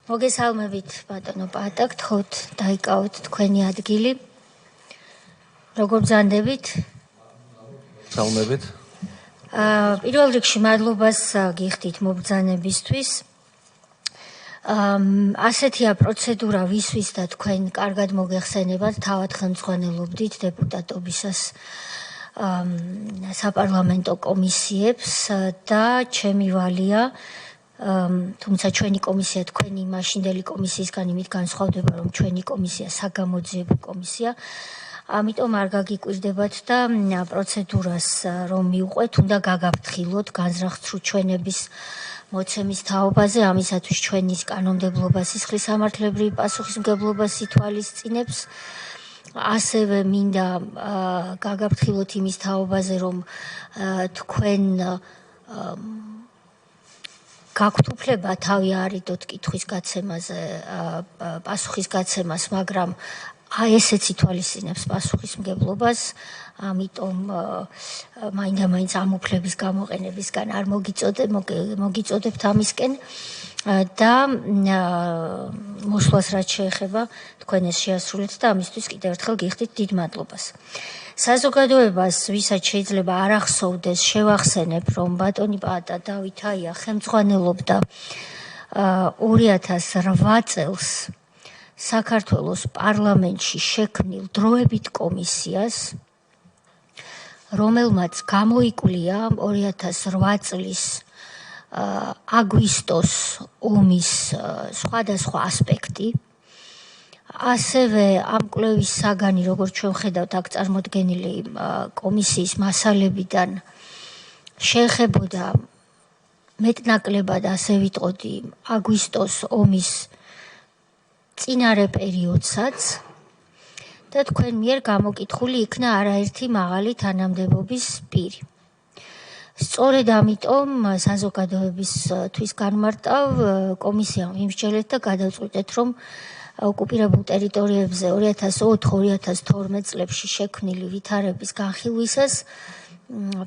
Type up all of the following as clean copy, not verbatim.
მოგესალმებით ბატონო პატაკ, თხოთ დაიკავოთ თქვენი ადგილი. როგორ ბრძანდებით? სალმებით. პირველ რიგში მადლობას გიხდით მობრძანებისთვის. ასეთია პროცედურა ვისვის და თქვენ კარგად მოგეხსენებათ, თავად ხელმძღვანელობდით დეპუტატობისას საპარლამენტო კომისიებს და ჩემი ვალია, თუმცა ჩვენი კომისია თქვენი მაშინდელი კომისიისგან იმით განსხვავდება, რომ ჩვენი კომისია საგამოძიებო კომისია, ამიტომ არ გაგიკვირდებათ და პროცედურას რომ მივყვეთ, უნდა გაგაფრთხილოთ განზრახ ჩვენების მოცემის თაობაზე, ამისათვის ჩვენის კანონმდებლობა სისხლის სამართლებრივი პასუხისმგებლობას ითვალისწინებს. ასევე მინდა გაგაფრთხილოთ იმის თაობაზე, რომ თქვენ გაქვთ უფლება თავი არიდოთ კითხვის გაცემაზე, პასუხის გაცემას, მაგრამ ესეც ითვალისწინებს პასუხისმგებლობას, ამიტომ მაინდა-მაინც ამ უფლების გამოყენებისგან არ მოგიწოდებთ ამისკენ და მოსვლას რაც შეეხება თქვენ ეს შეასრულეთ და ამისთვის კიდევ ერთხელ გიხდით დიდ მადლობას. საზოგადოებას, ვისაც შეიძლება არ ახსოვდეს, შევახსენებ, რომ ბატონი პაატა დავით აია ხელმძღვანელობდა 2008 წელს საქართველოს პარლამენტში შექმნილ დროებით კომისიას, რომელმაც გამოიკვლია 2008 წლის აგვისტოს ომის სხვადასხვა ასპექტი. ასევე ამ კვლევის საგანი, როგორც ჩვენ ხედავთ, აქ წარმოდგენილი კომისიის მასალებიდან შეეხებოდა მეტნაკლებად, ასე ვიტყოდი, აგვისტოს ომის წინარე პერიოდსაც და თქვენ მიერ გამოკითხული იქნა არაერთი მაღალი თანამდებობის პირი. სწორედ ამიტომ საზოგადოებისთვის განმარტავ კომისიამ ვიმსჯელეთ და გადავწყვიტეთ, რომ ოკუპირებულ ტერიტორიებზე 2004-2012 წლებში შექმნილი ვითარების განხილვისას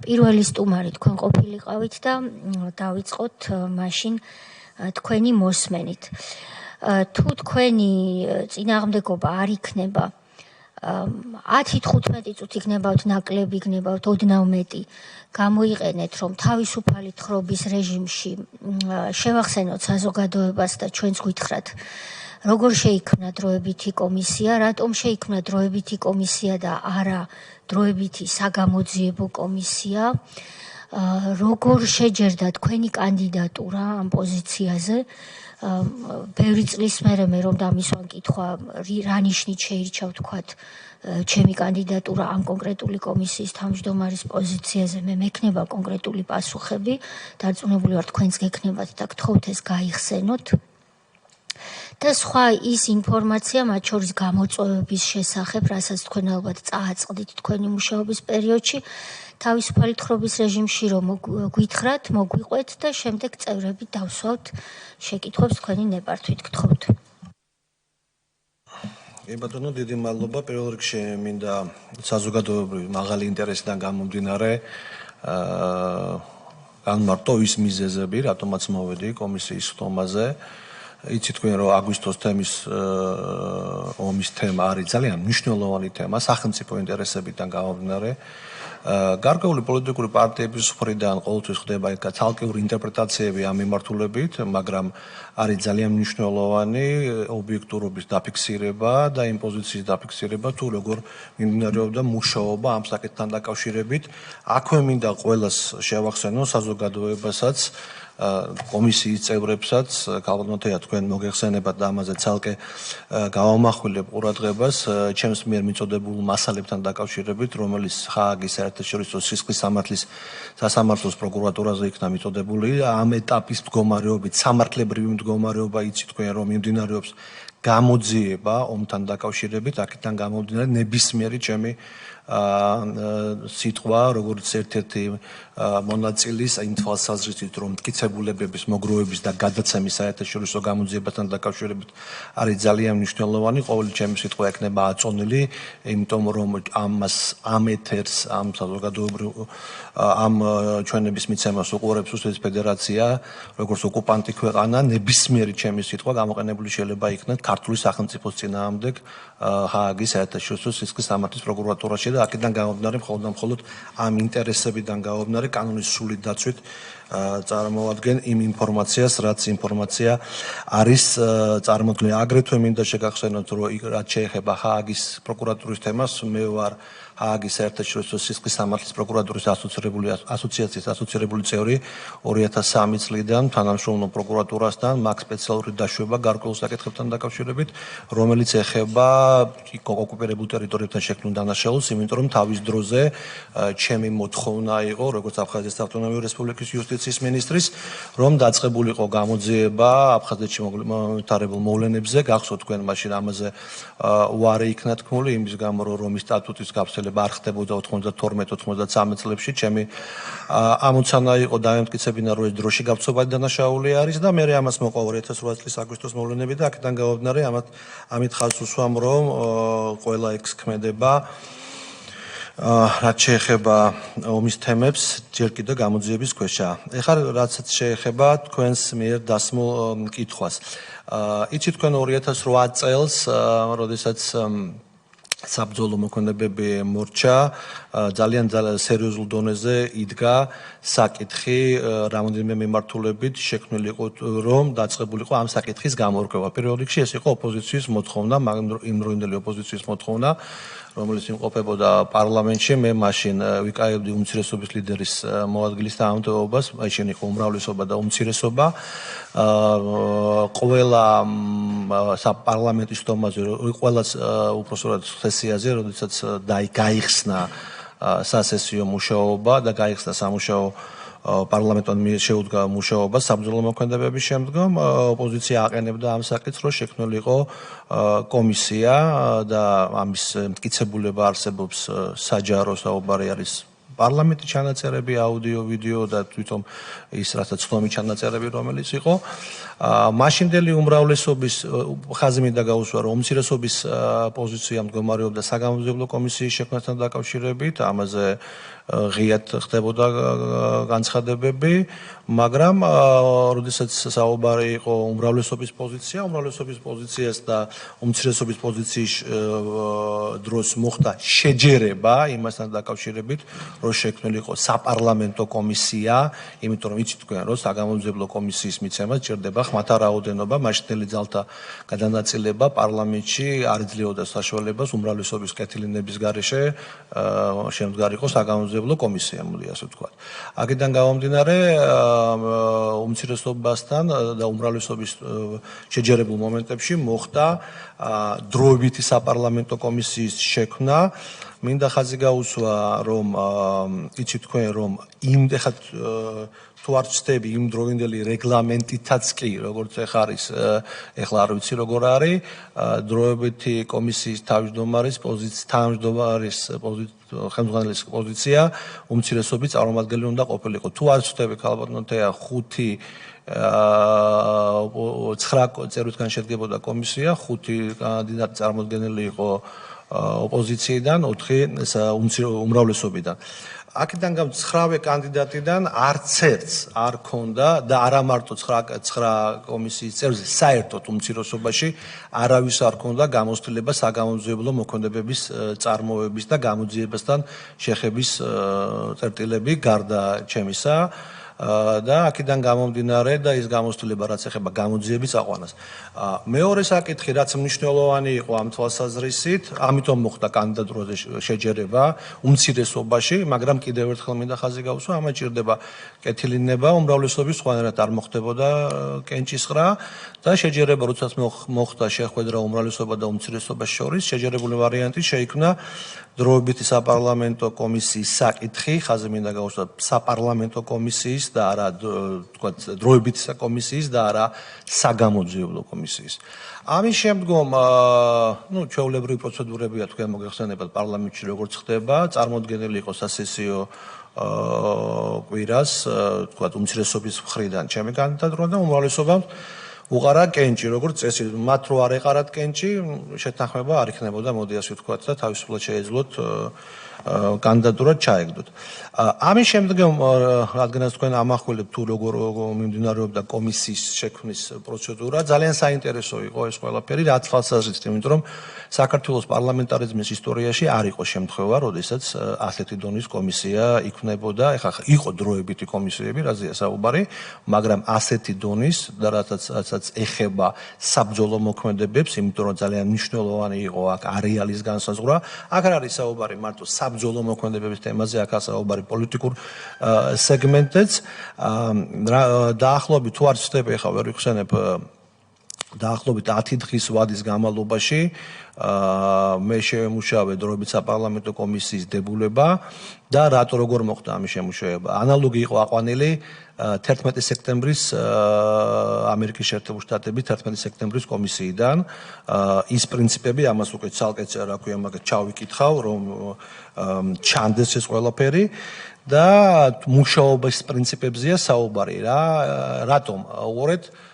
პირველი სტუმარი თქვენ ყოფილიყავით და დავიწყოთ მაშინ თქვენი მოსმენით. თუ თქვენი წინააღმდეგობა არ იქნება 10-15 წუთი გნებავთ ნაკლები, გნებავთ ოდნავ მეტი, გამოიყენეთ, რომ თავისუფალი თხრობის რეჟიმში შევახსენოთ საზოგადოებას და ჩვენც გითხრათ, როგორ შეიქმნა დროებითი კომისია, რატომ შეიქმნა დროებითი კომისია და არა დროებითი საგამოძიებო კომისია, როგორ შეჯერდა თქვენი კანდიდატურა ამ პოზიციაზე, ბევრი წლის მერე მე რომ დამისვან კითხვა, რა ნიშნით შეირჩა ვთქვათ ჩემი კანდიდატურა ამ კონკრეტული კომისიის თავმჯდომარის პოზიციაზე, მე მექნება კონკრეტული პასუხები, დარწმუნებული ვარ თქვენც გექნებათ და გთხოვთ ეს გაიხსენოთ. და სხვა ის ინფორმაცია, მათ შორის გამოწვევების შესახებ, რასაც თქვენ ალბათ წააწყდით თქვენი მუშაობის პერიოდში, თავისუფალი თხრობის რეჟიმში რომ გითხრათ, მოგვიყვეთ და შემდეგ წევრები დავსვავთ შეკითხვებს თქვენი ნებართვით. გთხოვთ. ბატონო, დიდი მადლობა. პირველ რიგში მინდა საზოგადოებრივი მაღალი ინტერესიდან გამომდინარე განმარტო ის მიზეზები, რატომაც მოვედი კომისიის ხდომაზე. იცით თქვენ რომ აგვისტოს თემის ომის თემა არის ძალიან მნიშვნელოვანი თემა სახელმწიფო ინტერესებიდან გამომდინარე. გარკვეული პოლიტიკური პარტიების მხრიდან ყოველთვის ხდება ცალკეული ინტერპრეტაციები ამ მიმართულებით, მაგრამ არის ძალიან მნიშვნელოვანი ობიექტურობის დაფიქსირება და იმ პოზიციის დაფიქსირება, თუ როგორ მიმდინარეობდა მუშაობა ამ საკითხთან დაკავშირებით. აქვე მინდა ყველას შევახსენო საზოგადოებასაც, კომისიის წევრებსაც, ქალბატონოთია თქვენ მოგეხსენებათ და ამაზე ცალკე გავამახვილებ ყურადღებას ჩემს მიერ მიწოდებულ მასალებთან დაკავშირებით, რომელიც ხააგის საერთაშორისო სისხლის სამართლის სასამართლოს პროკურატურაზე იქნა მიწოდებული. ამ ეტაპის მდგომარეობით, სამართლებრივი მდგომარეობა იცით თქვენ რომ მიმდინარეობს გამოძიება ომთან დაკავშირებით, აქედან გამომდინარე ნებისმიერი ჩემი სიტყვა, როგორც ერთ-ერთი მონაწილის იმ თვალსაზრისით, რომ მტკიცებულებების, მოგროვების და გადაცემის საერთაშორისო გამოძიებასთან დაკავშირებით არის ძალიან მნიშვნელოვანი. ყოველი ჩემი სიტყვა ექნება აწონილი, იმიტომ რომ ამ ეთერს, ამ საზოგადოებრივ ამ ჩვენების მიცემას უყურებს რუსეთის ფედერაცია, როგორც ოკუპანტი ქვეყანა, ნებისმიერი ჩემი სიტყვა გამოყენებული შეიძლება იქნას ქართული სახელმწიფოს წინააღმდეგ ჰააგის საერთაშორისო სისხლის სამართლის პროკურატურაში და აქედან გამომდინარე მხოლოდ ამ ინტერესებიდან გამომდინარე კანონის სრული დაცვით წარმოადგენენ იმ ინფორმაციას, რაც ინფორმაცია არის წარმოქმნილი. აგრეთვე მინდა შეგახსენოთ, რომ რაც შეეხება ჰააგის პროკურატურის თემას, მე ვარ ჰააგის საერთაშორისო სისხლის სამართლის პროკურატურის ასოციაციის ასოცირებული წევრი 2003 წლიდან თანამშრომლობ პროკურატურასთან, მაქვს სპეციალური დაშვება გარკვეულ საკითხებთან დაკავშირებით, რომელიც ეხება ოკუპირებულ ტერიტორიებთან შექმნილ დანაშაულს, იმიტომ რომ თავის დროზე ჩემი მოთხოვნა იყო, როგორც აფხაზეთის ავტონომიური რესპუბლიკის იუსტიციის მინისტრის, რომ დაწყებულიყო გამოძიება აფხაზეთში მომთარებულ მოვლენებზე, გახსოვთ თქვენ მაშინ ამაზე უარი იქნა თქმული, იმის გამო რომ რომის სტატუტის გავრცელება არ ხდებოდა 92-93 წლებში, ჩემი ამოცანა იყო დავემტკიცებინა, რომ ეს დროში გაბცობადი დანაშაული არის და მე ამას მოყვა 2008 წლის აგვისტოს მოვლენები და აქედან გამომდინარე ამით ხაზს უსვამ, რომ ყველა ეგს ქმედება რაც შეეხება ომის თემებს, ჯერ კიდევ გამოძიების ქვეშა. ეხლა რაც შეეხება თქვენს მიერ დასმულ კითხვას. იცით თქვენ 2008 წელს, როდესაც საბრძოლო მოქმედებები მორჩა, ძალიან სერიოზულ დონეზე იდგა საკითხი რამოდენიმე მიმართულებით შექმნილიყო, რომ დაწყებულიყო ამ საკითხის გამორკვევა. პირველ რიგში ეს იყო ოპოზიციის მოთხოვნა, იმდროინდელი ოპოზიციის მოთხოვნა, რომელიც იმყოფებოდა პარლამენტში. მე მაშინ ვიკავებდი უმცირესობის ლიდერის მოადგილის თანამდებობას, მაშინ იყო უმრავლესობა და უმცირესობა. ყველა საპარლამენტის სტომაზე, ყველა უпроსორად სესიაზე, როდესაც გაიხსნა სასესიო მუშაობა და გაიხსნა სამუშაო პარლამენტთან შეუდგა მუშაობა საბრძოლო მოქმედებების შემდგომ, ოპოზიცია აყენებდა ამ საკითხს, რომ შექმნილიყო კომისია და ამის მტკიცებულება არსებობს საჯარო საუბარი არის პარლამენტის ჩანაწერები, აუდიო, ვიდეო და თვითონ ის რასაც ხომი ჩანაწერები, რომელიც იყო. მაშინდელი უმრავლესობის ხაზი მინდა გაუსვა, რომ უმცირესობის პოზიცია მდგომარეობდა საგამოძიებლო კომისიის შექმნასთან დაკავშირებით, ამაზე ღიად ხდებოდა განცხადებები, მაგრამ როდესაც საუბარი იყო უმრავლესობის პოზიციას და უმცირესობის პოზიციის დროს მოხდა შეჯერება იმასთან დაკავშირებით, რომ შექმნილიყო საპარლამენტო კომისია, იმიტომ რომ იცით თქვენ, რომ საგამოძიებლო კომისიის მიცემას ჭირდება ხმათა რაოდენობა, მაშინდელი ძალთა გადანაწილება პარლამენტში არ იძლეოდა საშუალებას უმრავლესობის კეთილინების გარეშე შემდგარიყო საგამოძიებლო კომისია, მოდი ასე ვთქვათ. აქედან გამომდინარე, უმცირესობასთან და უმრავლესობის შეჯერებულ მომენტებში მოხდა დროებითი საპარლამენტო კომისიის შექმნა. მინდა ხაზი გაუსვა, რომ იცით თქვენ, რომ ეხლა თუ არ ვცდები იმ დროინდელი რეგლამენტითაც კი, როგორც ეხლა არის, ეხლა არ ვიცი როგორ არის, დროებითი კომისიის თავმჯდომარის ხელმძღვანელის პოზიცია უმცირესობის წარმომადგენელი უნდა ყოფილიყო. თუ არ ვცდები, ქალბატონო თეა, 9 წევრისგან შედგებოდა კომისია, 5 კანდიდატი წარმოდგენილი იყო ოპოზიციიდან, 4 უმრავლესობიდან. აქედან 9 კანდიდატიდან არც ერთს არ ქონდა და არა მარტო 9 კომისიის წევრზე, საერთოდ უმცირესობაში არავის არ ქონდა გამოცდილება საგამოძიებლო მოქმედებების წარმოების და გამოძიებასთან შეხების წერტილები გარდა ჩემისა. და აქედან გამომდინარე და ის გამოცდილება რაც ეხება გამოძიების აყვანას. მეორე საკითხი, რაც მნიშვნელოვანი იყო ამ თვალსაზრისით, ამიტომ მოხდა კანდიდატურაზე შეჯერება უმცირესობაში, მაგრამ კიდევ ერთხელ მინდა ხაზი გაუსვა, ამას ჭირდება კეთილინება, უმრავლესობის სხვანაირად არ მოხდებოდა კენჭისყრა და შეჯერება, როდესაც მოხდა შეხვედრა უმრავლესობა და უმცირესობას შორის, შეჯერებული ვარიანტი შეიქმნა დროებითი საპარლამენტო კომისიის საკითხი, ხაზი მინდა გავუსვა საპარლამენტო კომისიის და არა თქვათ დროებითი კომისიის და არა საგამოძიებლო კომისიის. ამის შემდგომ ჩვეულებრივი პროცედურებია თქვენ მოგეხსენებათ პარლამენტში როგორც ხდება, წარმოდგენილი იყო სასესიო კვირას, თქვათ უმცირესობის მხრიდან ჩემი კანდიდატურა და უმრავლესობამ უყარა კენჭი, როგორც წესი, მათ რო არ ეყარათ კენჭი, შეთანხმება არ იქნებოდა, მოდი ასე ვთქვათ და თავისუფლად შეეძლოთ კანდიდატურა ჩაეგდოთ. ამის შემდგომ, რადგანაც თქვენ ამახვილებთ თუ როგორ მიმდინარეობდა კომისიის შექმნის პროცედურა, ძალიან საინტერესო იყო ეს ყველაფერი, რა თვალსაზრისით, იმიტომ რომ საქართველოს პარლამენტარიზმის ისტორიაში არ იყო შემთხვევა, როდესაც ასეთი დონის კომისია იქმნებოდა, ეხლა იყო დროებითი კომისიები, რაზეა საუბარი, მაგრამ ასეთი დონის და რასაც ეხება საბრძოლო მოქმედებებს, იმიტომ რომ ძალიან მნიშვნელოვანი იყო აქ არეალის განსაზღვრა, აქ არ არის საუბარი მარტო საბრძოლო მოქმედებების თემაზე, აქ არის საუბარი პოლიტიკურ სეგმენტზეც. დაახლოებით თუ არ ვცდები, ეხლა ვერ ვიხსენებ, დაახლოებით 10 დღის ვადის განმავლობაში მე შევემუშავე დროებით საპარლამენტო კომისიის დებულება და რატო როგორ მოხდა ამის შემუშავება. ანალოგი იყო აყვანილი 11 სექტემბრის ამერიკის შეერთებული შტატების 11 სექტემბრის კომისიიდან. ის პრინციპები ამას უკვე ცალკე რა ქვია, მაგას ჩავიკითხავ, რომ ჩანდეს ეს ყველაფერი და მუშაობის პრინციპებზეა საუბარი რა. რატომ? უყურეთ,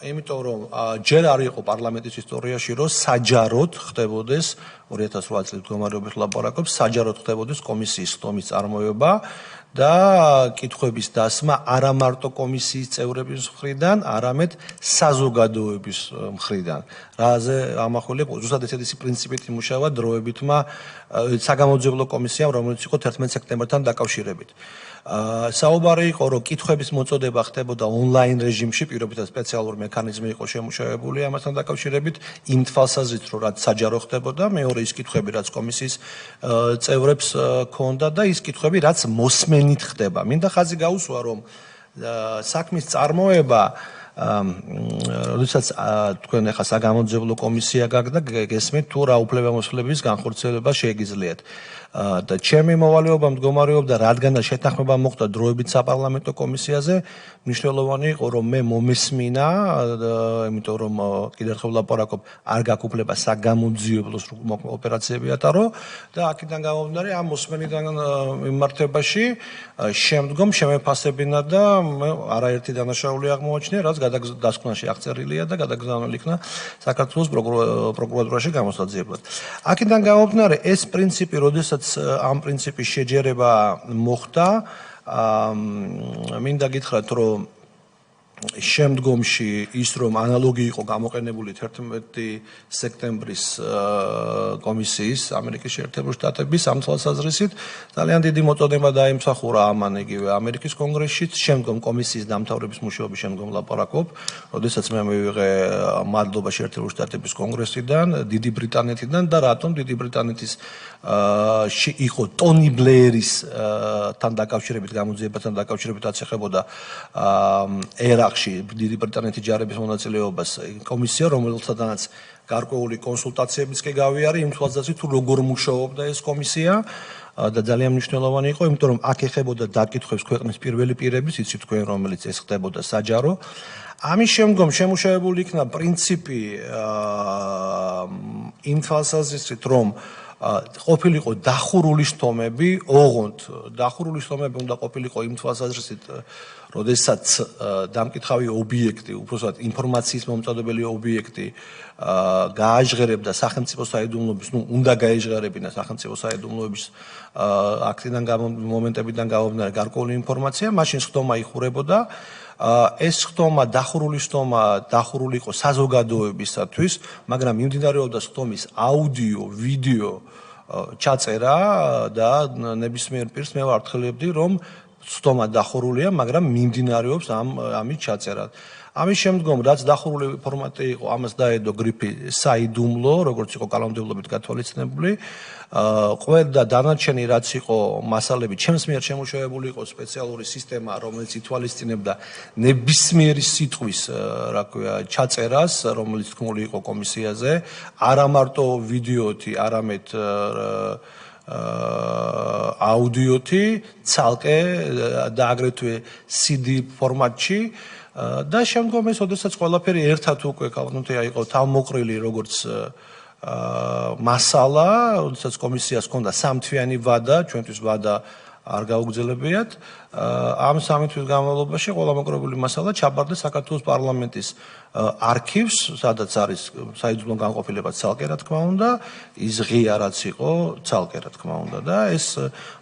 იმიტომ რომ ჯერ არ იყო პარლამენტის ისტორიაში, რომ საჯაროდ ხდებოდეს 2008 წლის მდგომარეობის ლაპარაკობს, საჯაროდ ხდებოდეს კომისიის ხდომის წარმოება და კითხვების დასმა არა მარტო კომისიის წევრების მხრიდან, არამედ საზოგადოების მხრიდან. რაზე ამახვილებ, ზუსტად ესეთი პრინციპით იმუშავა დროებითმა საგამოძიებლო კომისიამ, რომელიც იყო 11 სექტემბერთან დაკავშირებით. საუბარი იყო, რომ კითხვების მოწოდება ხდებოდა ონლაინ რეჟიმში, პირობითად სპეციალური მექანიზმი იყო შემუშავებული ამასთან დაკავშირებით, იმ თვალსაზრისით, რომ რაც საჯარო ხდებოდა, მეორე ის კითხვები, რაც კომისიის წევრებს ჰქონდა და ის კითხვები, რაც მოსმენით ხდება. მინდა ხაზი გაუსვა, რომ საქმის წარმოება როდესაც თქვენ ახლა საგამოძიებლო კომისია გაქვს და გესმით თუ რა უფლებამოსილების განხორციელება შეეგიძლიათ. და ჩემი მოვალეობა მდგომარეობდა, რადგანაც შეთანხმება მოხდა დროებით საპარლამენტო კომისიაზე, მნიშვნელოვანი იყო, რომ მე მომესმინა, იმიტომ რომ კიდევ ერთხელ ვლაპარაკობ, არ გაქვს უფლება საგამოძიებლო ოპერაციები ატარო და აქედან გამომდინარე ამ მოსმენიდან მიმართებაში შემდგომ შემეფასებინა და არაერთი დანაშაული აღმოაჩინე, რაც დასკვნაში აღწერილია და გადაგზავნილი იქნა საქართველოს პროკურატურაში გამოსაძიებლად. აქედან გამომდინარე ეს პრინციპი, როდესაც ამ პრინციპის შეჯერება მოხდა, მინდა გითხრათ, რომ შემდგომში ის რომ ანალოგი იყო გამოყენებული 11 სექტემბრის კომისიის ამერიკის შეერთებული შტატების ამ თვალსაზრისით ძალიან დიდი მოწოდება დაიმსახურა ამან იგივე ამერიკის კონგრესშიც, შემდგომ კომისიის დამთავრების მუშაობის შემდგომ ლაპარაკობ, როდესაც მე მივიღე მადლობა შეერთებული შტატების კონგრესიდან, დიდი ბრიტანეთიდან და რატომ დიდი ბრიტანეთის იყო ტონი ბლეერის თან დაკავშირებით გამოძიებასთან დაკავშირებით აწეხებოდა ერაყში დიდი ბრიტანეთის ჯარების მონაწილეობას კომისია, რომელთანაც გარკვეული კონსულტაციებიც კი გავიარე იმ თვალსაზრისით, თუ როგორ მუშაობდა ეს კომისია და ძალიან მნიშვნელოვანი იყო, იმიტომ რომ აქ ეხებოდა დაკითხვებს ქვეყნის პირველი პირების, იცით თქვენ, რომელიც ეს ხდებოდა საჯარო. ამის შემდგომ შემუშავებული იქნა პრინციპი იმ თვალსაზრისით, რომ ყოფილიყო დახურული შტომები, ოღონდ დახურული შტომები უნდა ყოფილიყო იმ თვალსაზრისით, როდესაც დამკითხავი ობიექტი, უბრალოდ ინფორმაციის მომწოდებელი ობიექტი გააჟღერებდა სახელმწიფო საიდუმლოების, უნდა გაეჟღერებინა სახელმწიფო საიდუმლოების აქტიდან მომენტებიდან გამომდინარე გარკვეული ინფორმაცია, მაშინ ხდომა იხურებოდა. ეს ხდომა, დახურული ხდომა, დახურული იყო საზოგადოებისათვის, მაგრამ მიმდინარეობდა ხდომის აუდიო, ვიდეო ჩაწერა და ნებისმიერ პირს მე ვარცხლებდი, რომ ხდომა დახურულია, მაგრამ მიმდინარეობს ამის ჩაწერა. ამის შემდგომ, რაც დახურული ფორმატი იყო, ამას დაედო გრიფი საიდუმლო, როგორც იყო კანონმდებლობით გათვალისწინებული. ყველა დანარჩენი რაც იყო მასალები, ჩემს მიერ შემუშავებული იყო სპეციალური სისტემა, რომელიც ითვალისწინებდა ნებისმიერი სიტყვის, რა ქვია, ჩაწერას, რომელიც თქმული იყო კომისიაზე, არა მარტო ვიდეოთი, არამედ აუდიოთი, ცალკე და აგრეთვე CD ფორმატში და შემდგომ ეს ოდესაც ყველაფერი ერთად უკვე კანონთია იყო თავმოყრილი როგორც მასალა, ოდესაც კომისიას ჰქონდა სამთვიანი ვადა, ჩვენთვის ვადა არ გაუგრძელებიათ. ამ 3 თვის განმავლობაში ყველა მოკრებული მასალა ჩაბარდა საქართველოს პარლამენტის არქივს, სადაც არის საიძულო განყოფილება ცალკე რა თქმა უნდა, ის ღია რაც იყო ცალკე რა თქმა უნდა და ეს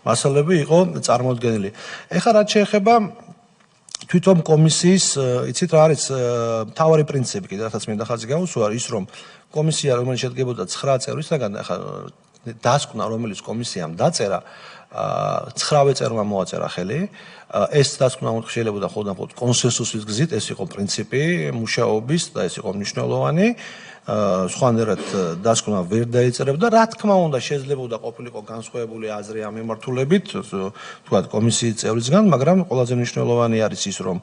მასალები იყო წარმოდგენილი. ეხლა რაც შეეხება თვითონ კომისიის, იცით რა არის მთავარი პრინციპი, კიდევ რასაც მინდა ხაზი გავუსვა, ის რომ კომისია რომელიც შედგებოდა 9 წევრისაგან, ახლა დასკვნა რომელიც კომისიამ დაწერა 9 წევრმა მოაწერა ხელი. ეს დასკვნა შეიძლება ხოლმე კონსენსუსის გზით, ეს იყო პრინციპი მუშაობის და ეს იყო მნიშვნელოვანი. სხვანაირად დასკვნა ვერ დაეწერებდა. რა თქმა უნდა, შეიძლებოდა ყოფილიყო განსხვავებული აზრი ამ მიმართულებით, თქვათ კომისიის წევრისგან, მაგრამ ყველაზე მნიშვნელოვანი არის ის, რომ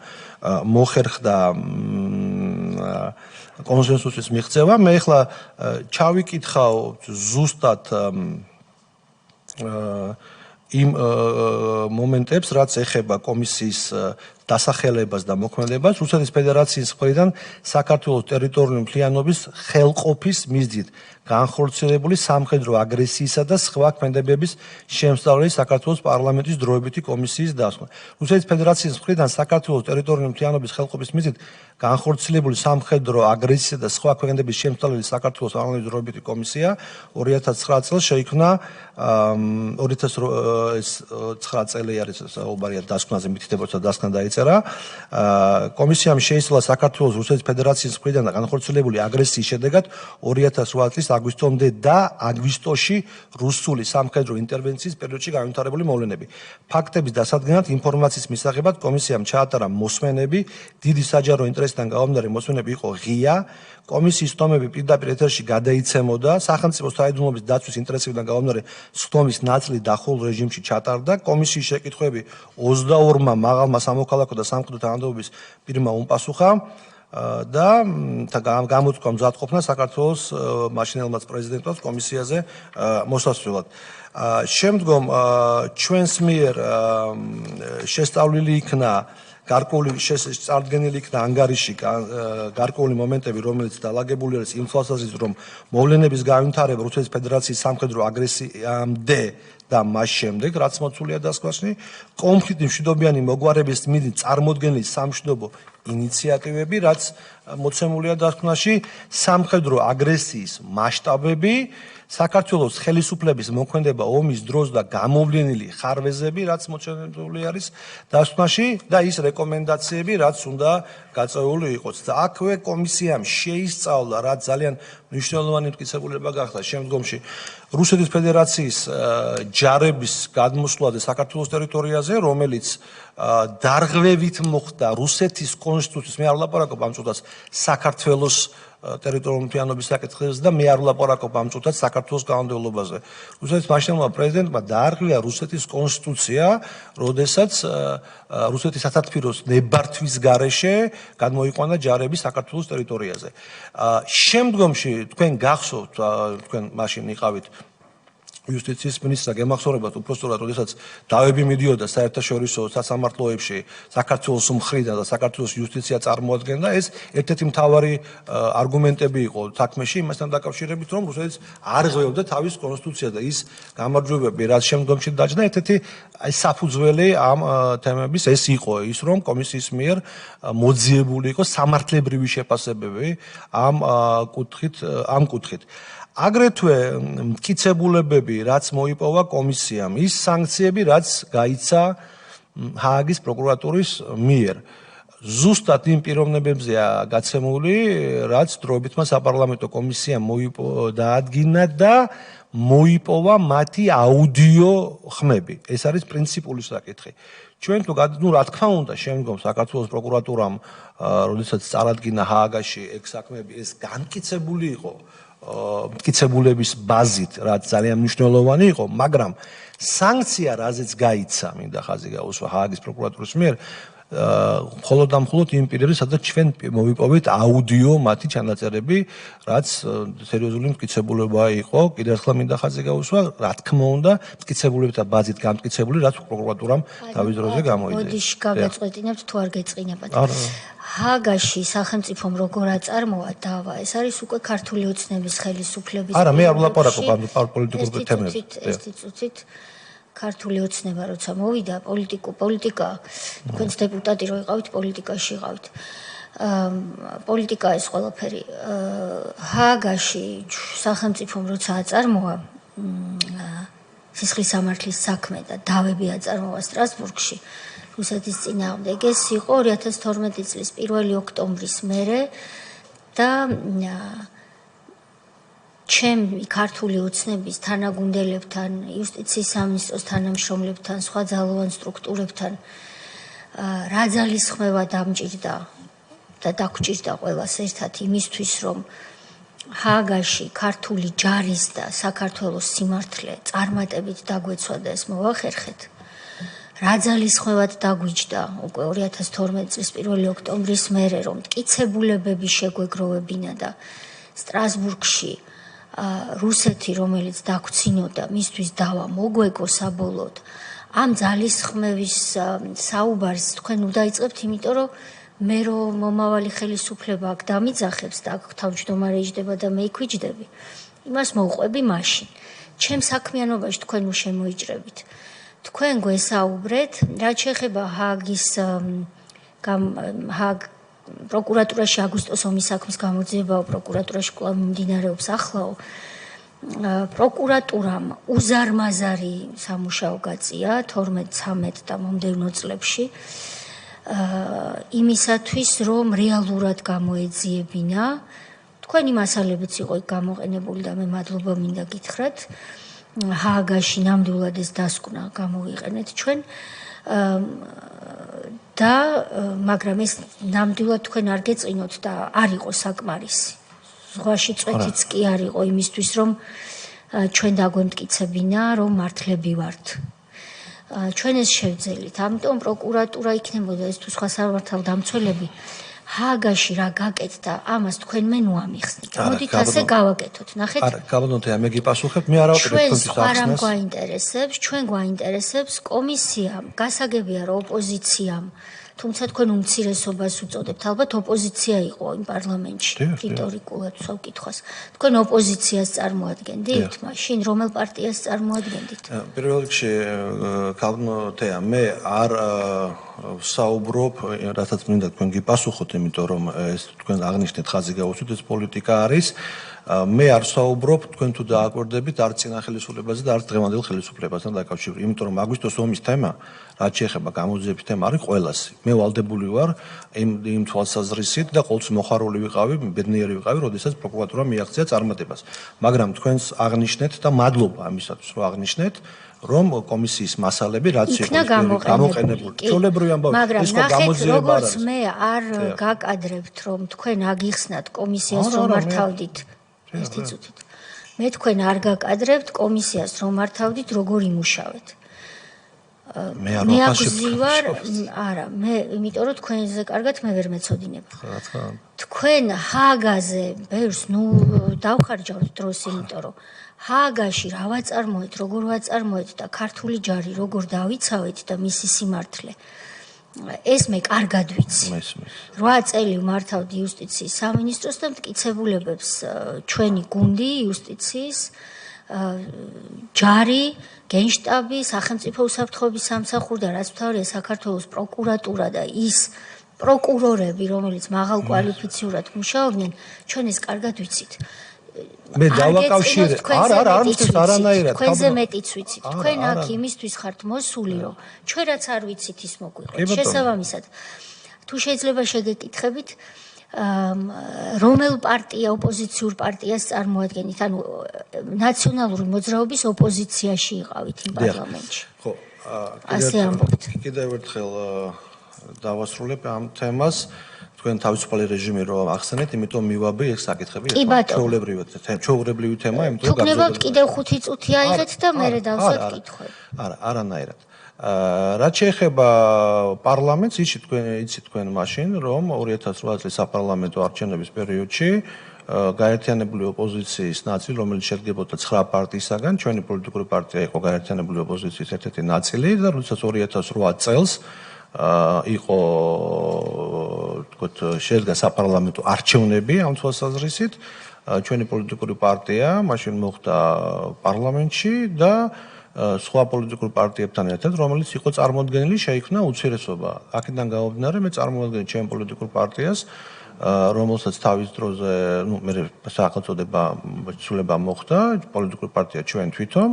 მოხერხდა კონსენსუსის მიღწევა. მე ახლა ჩავიკითხავ ზუსტად იმ მომენტებს, რაც ეხება კომისიის დასახელებას და მოქმედებას რუსეთის ფედერაციის მხრიდან საქართველოს ტერიტორიული მთლიანობის ხელყოფის მიზნით განხორციელებული სამხედრო აგრესიისა და სხვა ქმედებების შემსწავლელი საქართველოს პარლამენტის დროებითი კომისიის დასკვნა. რუსეთის ფედერაციის მხრიდან საქართველოს ტერიტორიული მთლიანობის ხელყოფის მიზნით განხორციელებული სამხედრო აგრესიისა და სხვა ქმედების შემსწავლელი საქართველოს პარლამენტის დროებითი კომისია 2009 წელს შეიქმნა 2009 წელი არის საუბარია დასკვნაზე მითითებოთა დასკვნა დაიწერა. კომისიამ შეისწავლა საქართველოს რუსეთის ფედერაციის მხრიდან განხორციელებული აგრესიის შედეგად 2008 წლის აგვისტომდე და აგვისტოში რუსული სამხედრო ინტერვენციის პერიოდში განვითარებული მოვლენები. ფაქტების დასადგენად ინფორმაციის მისაღებად კომისიამ ჩაატარა მოსმენები, დიდი საჯარო ინტერესიდან გამომდინარე მოსმენები იყო ღია. კომისიის სტომები პირდაპირ ეთერში გადაიცემოდა, სახელმწიფო საიდუმლოების დაცვის ინტერესებიდან გამომდინარე სტომის ნაწილი დახურულ რეჟიმში ჩატარდა. კომისიის შეკითხვები 22-მა მაღალმა სამოქალაქო და სამხედრო თანამდებობის პირმა უპასუხა და გამოთქვა მზადყოფნა საქართველოს მაშინელმაც პრეზიდენტოს კომისიაზე მოსასვლელად. შემდგომ ჩვენს მიერ შესწავლილი იქნა წარდგენილი იქნა ანგარიში გარკვეული მომენტები, რომელიც დალაგებული არის იმ თვალსაზრისით, რომ მოვლენების განვითარება რუსეთის ფედერაციის სამხედრო აგრესიამდე და მას შემდეგ, რაც მოცულია დასკვნაში, კონფლიქტი მშვიდობიანი მოგვარების მიზნით წარმოდგენილი სამშვიდობო ინიციატივები, რაც მოცემულია დასკვნაში, სამხედრო აგრესიის მასშტაბები, საქართველოს ხელისუფლების მოქმედება ომის დროს და გამოვლენილი ხარვეზები, რაც მოჩვენებული არის დასკვნაში და ის რეკომენდაციები, რაც უნდა გაწეული იყოს. და აქვე კომისიამ შეისწავლა, რაც ძალიან მნიშვნელოვანი მტკიცებულება გახდა შემდგომში რუსეთის ფედერაციის ჯარების გადმოსვლაზე საქართველოს ტერიტორიაზე, რომელიც დარღვევით მოხდა რუსეთის კონსტიტუციის, მე არ ვლაპარაკობ ამ წუთას საქართველოს ტერიტორიული მთლიანობის საკითხებზე და მე არ ვლაპარაკობ ამ წუთას საქართველოს კანონმდებლობაზე. რუსეთის მაშინდელმა პრეზიდენტმა დაარღვია რუსეთის კონსტიტუცია, როდესაც რუსეთის სათათბიროს ნებართვის გარეშე გადმოიყვანა ჯარები საქართველოს ტერიტორიაზე. შემდგომში თქვენ გახსოვთ, თქვენ მაშინ იყავით იუსტიციის მინისტრად გემახსოვრებათ უпростоრად, როდესაც დავები მიდიოდა საერთაშორისო სასამართლოებში საქართველოს მხრიდან და საქართველოს იუსტიცია წარმოადგენდა, ეს ერთ-ერთი მთავარი არგუმენტები იყო საქმეში იმასთან დაკავშირებით, რომ რუსეთს არ ღვევდა თავის კონსტიტუციას და ის გამარჯვებები, რაც შემდგომში დაჯდა, ერთ-ერთი საფუძველი ამ თემების ეს იყო, ის რომ კომისიის მიერ მოძიებული იყო სამართლებრივი შეფასებები ამ კუთხით. აგრეთვე მტკიცებულებები, რაც მოიპოვა კომისიამ, ის სანქციები, რაც გაიცა ჰააგის პროკურატურის მიერ. ზუსტად იმ პიროვნებებზეა გაცემული, რაც დროებითმა საპარლამენტო კომისიამ დაადგინა და მოიპოვა მათი აუდიო ხმები. ეს არის პრინციპული საკითხი. ჩვენ თუ რა თქმა უნდა, შემდგომ საქართველოს პროკურატურამ, როდესაც წარადგინა ჰააგაში ეგ საქმეები, ეს განმტკიცებული იყო მტკიცებულების ბაზით, რაც ძალიან მნიშვნელოვანი იყო, მაგრამ სანქცია, რაზეც გაიცა, მინდა ხაზი გაუსვა ჰააგის პროკურატურის მიერ, მხოლოდ და მხოლოდ იმ პირებზე, სადაც ჩვენ მოვიპოვეთ აუდიო მათი ჩანაწერები, რაც სერიოზული მტკიცებულება იყო. კიდევ ერთხელ მინდა ხაზი გაუსვა, რა თქმა უნდა, მტკიცებულებითა ბაზით გამტკიცებული, რაც პროკურატურამ თავის დროზე გამოიძინა. მოდი გავეწყვეტინებთ თუ არ გეწყინებათ. ჰაგაში სახელმწიფომ როგორ აწარმოა დავა, ეს არის უკვე ქართული ოცნების ხელისუფლების არა, მე არ ვლაპარაკობ ამ პოლიტიკურ თემებზე. წუთით ქართული ოცნება როცა მოვიდა პოლიტიკა თქვენს დეპუტატი რო იყავით პოლიტიკაში იყავით პოლიტიკა ეს ყველაფერი ჰაგაში სახელმწიფომ როცა აწარმოა სისხლის სამართლის საქმე და დავები აწარმოა სტრასბურგში რუსეთის წინააღმდეგ ეს იყო 2012 წლის 1 ოქტომბრის მერე და ჩემი ქართული ოცნების თანაგუნდელებთან, იუსტიციის სამინისტროს თანამშრომლებთან, სხვა ძალოვან სტრუქტურებთან რა ძალისხმევა დამჭირდა და დაგვჭირდა ყველას ერთად იმისთვის, რომ ჰაგაში ქართული ჯარის და საქართველოს სიმართლე წარმატებით დაგვეცვა და ეს მოვახერხეთ. რა ძალისხმევად დაგვიჯდა უკვე 2012 წლის 1 ოქტომბრის მერე, რომ მტკიცებულებები შეგვეგროვებინა და სტრასბურგში რუსეთი, რომელიც დაგვცინოდა, მისთვის დავა მოგვეგო საბოლოოდ. ამ ძალისხმევის საუბარს თქვენ უნდა იწყებთ, იმიტომ რომ მე რომ მომავალი ხელისუფლება აქ დამიძახებს და აქ თავმჯდომარე იჯდება და მე იქ ვიჯდები, იმას მოვყვები მაშინ. ჩემ საქმიანობაში თქვენ უშემოიჭრებით. თქვენ გვესაუბრეთ, რაც შეეხება ჰაგის პროკურატურაში აგვისტოს ომის საქმის გამოძიებაო პროკურატურაში კვლავ მიმდინარეობს ახლაო პროკურატურამ უზარმაზარი სამუშაო გაწია 12-13 და მომდევნო წლებში იმისათვის რომ რეალურად გამოეძიებინა თქვენი მასალებიც იყო იქ გამოყენებული და მე მადლობა მინდა გითხრათ ჰაგაში ნამდვილად ეს დასკვნა გამოვიყენეთ ჩვენ და მაგრამ ეს ნამდვილად თქვენ არ გეწინოთ და არ იყო საკმარისი. ზღვაში წვეთიც კი არ იყო იმისთვის რომ ჩვენ დაგვემტკიცებინა რომ მართლები ვართ. ჩვენ ეს შევძელით. ამიტომ პროკურატურა იქნებოდა ეს თუ სხვა სამართალდამცველები ჰაგაში რა გაკეთდა, ამას თქვენ მე ნუ ამიხსნით. მოდით ასე გავაკეთოთ. ნახეთ. არა, გაბატონო, მე გიპასუხებ, მე არ ავაკეთებ თქვენთვის ახსნას. ჩვენ გვაინტერესებს, ჩვენ გვაინტერესებს კომისიამ, გასაგებია რომ ოპოზიციამ, თუმცა თქვენ უმცირესობას უწოდებთ, ალბათ ოპოზიცია იყო იმ პარლამენტში, რიტორიკულად ვსავკითხვას. თქვენ ოპოზიციას წარმოადგენდით, მაშინ რომელ პარტიას წარმოადგენდით? პირველ რიგში, გაბატონო, მე არ საუბრობ, რასაც მინდა თქვენ გიპასუხოთ, იმიტომ რომ ეს თქვენ აღნიშნეთ ხაზი გაუსვით, ეს პოლიტიკა არის. მე არ საუბრობ თქვენ თუ დააკვირდებით არც წინა ხელისუფლებაზე და არც დღევანდელ ხელისუფლებასთან დაკავშირებით, იმიტომ რომ აგვისტოს ომის თემა, რაც შეეხება გამოძიების თემა არის ყველასი. მე ვალდებული ვარ იმ თვალსაზრისით და ყოველთვის მოხარული ვიყავი, ბედნიერი ვიყავი, როდესაც პროკურატურა მიაღწია წარმატებას. მაგრამ თქვენს აღნიშნეთ და მადლობა ამისათვის, რომ აღნიშნეთ რომ კომისიის მასალები რაც იქნა გამოყენებული. ჩვეულებრივი ამბავი ეს ხო გამოძიება არის. მე არ გაკადრებთ რომ თქვენ აგიხსნათ კომისიას რომ მართავდით. ერთი წუთით. მე თქვენ არ გაკადრებთ კომისიას რომ მართავდით როგორ იმუშავეთ. მე არ ვაფასებ. არა, მე იმიტომ რომ თქვენზე კარგად მე ვერ მეცოდინებ. თქვენ ჰაგაზე ბევრს დავხარჯავთ დროს, იმიტომ რომ ჰაგაში რა ვაწარმოეთ, როგორ ვაწარმოეთ და ქართული ჯარი როგორ დავიცავეთ და მისი სიმართლე. ეს მე კარგად ვიცი. 8 წელი მართავდი იუსტიციის სამინისტროს და მტკიცებულებებს ჩვენი გუნდი იუსტიციის ჯარი, გენშტაბი, სახელმწიფო უსაფრთხოების სამსახური და რაც მთავარია საქართველოს პროკურატურა და ის პროკურორები, რომელიც მაღალ კვალიფიციურად მუშაობდნენ, ჩვენ ეს კარგად ვიცით. მე დავაკავშირე. არა, არ მისთვის არანაირად. თქვენზე მეტიც ვიცით. თქვენ აქ იმისთვის ხართ მოსული, რომ ჩვენ რაც არ ვიცით ის მოგვიყოთ. შესაბამისად, თუ შეიძლება შეგეკითხებით, რომელ პარტია ოპოზიციურ პარტიას წარმოადგენით, ანუ ნაციონალური მოძრაობის ოპოზიციაში იყავით იმ პარლამენტში. ხო, ასე ამბობთ. კიდევ ერთხელ დავასრულებ ამ თემას. თქვენ თავისუფალი რეჟიმი რო ახსენეთ, იმიტომ მივაბი ეს საკითხები ჩვეულებრივი თემა, იმიტომ რომ გაგზავნებთ კიდევ 5 წუთი აიღეთ და მე დავსვათ კითხვები. არა, არანაირად. რაც შეეხება პარლამენტს, იცით თქვენ მაშინ, რომ 2008 წლის საპარლამენტო არჩევნების პერიოდში გაერთიანებული ოპოზიციის ნაწილი, რომელიც შედგებოდა 9 პარტიისაგან, ჩვენი პოლიტიკური პარტია იყო გაერთიანებული ოპოზიციის ერთ-ერთი ნაწილი და როდესაც 2008 წელს იყო თქოთ შედგა საპარლამენტო არჩევნები ამ თვალსაზრისით, ჩვენი პოლიტიკური პარტია მაშინ მოხვდა პარლამენტში და სხვა პოლიტიკურ პარტიებთან ერთად, რომელიც იყო წარმოადგენილი, შეიქმნა უცირესობა. აქედან გამომდინარე, მე წარმოვადგენი ჩემ პოლიტიკურ პარტიას, რომელსაც თავის დროზე, მე სახელწოდება ცვლილება მოხდა, პოლიტიკური პარტია ჩვენ თვითონ,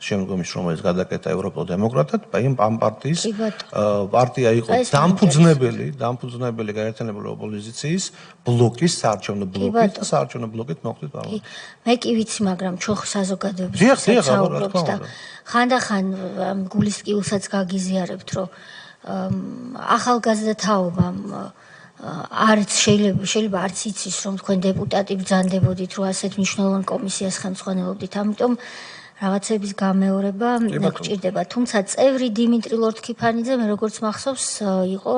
შემდგომში რომელიც გადაკეთა ევროპელ დემოკრატად, ამ პარტიის პარტია იყო დამფუძნებელი გაერთიანებული ოპოზიციის ბლოკის, საარჩევნო ბლოკის და საარჩევნო ბლოკით მოხვდით პარლამენტში. მე კი ვიცი, მაგრამ ჩვენ საზოგადოების საუბრობთ და ხანდახან გულისკიულსაც გაგიზიარებთ, რომ ახალგაზრდა თაობამ არც შეიძლება არც იცის, რომ თქვენ დეპუტატი ბრძანდებოდით, რომ ასეთ მნიშვნელოვან კომისიას ხელმძღვანელობდით. ამიტომ რაღაცების გამეორება გჭირდება. თუმცა წევრი დიმიტრი ლორთქიფანიძე, მე როგორც მახსოვს, იყო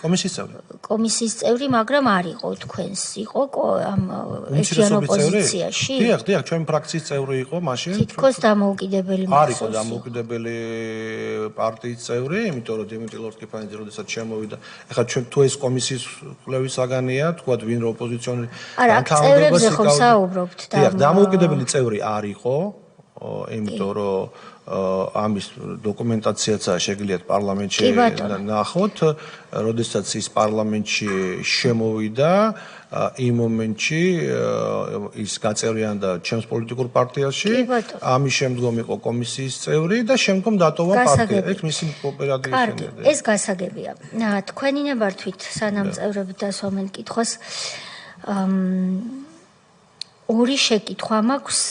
კომისიის წევრი, მაგრამ არ იყო თქვენს, იყო ამ ერთიან ოპოზიციაში. დიახ, ჩვენი ფრაქციის წევრი იყო მაშინ. თითქოს დამოუკიდებელი არ იყო დამოუკიდებელი პარტიის წევრი, იმიტომ რომ დიმიტრი ლორთქიფანიძე როდესაც შემოვიდა, ეხლა ჩვენ თუ ეს კომისიის კვლევის საგანია, თქვათ ვინ ოპოზიციონერი თანამდებობაზე ხომ საუბრობთ და დიახ, დამოუკიდებელი წევრი არ იყო, იმიტომ რომ ამის დოკუმენტაციაც შეგიძლიათ პარლამენტში ნახოთ, როდესაც ის პარლამენტში შემოვიდა, იმ მომენტში ის გაწევრიანდა ჩემს პოლიტიკურ პარტიაში, ამის შემდგომ იყო კომისიის წევრი და შემდგომ დატოვა პარტია. ეგ მისი ოპერატიული შედეგია. ეს გასაგებია. თქვენი ნებართვით სანამ წევრები დასვამენ კითხვას, ორი შეკითხვა მაქვს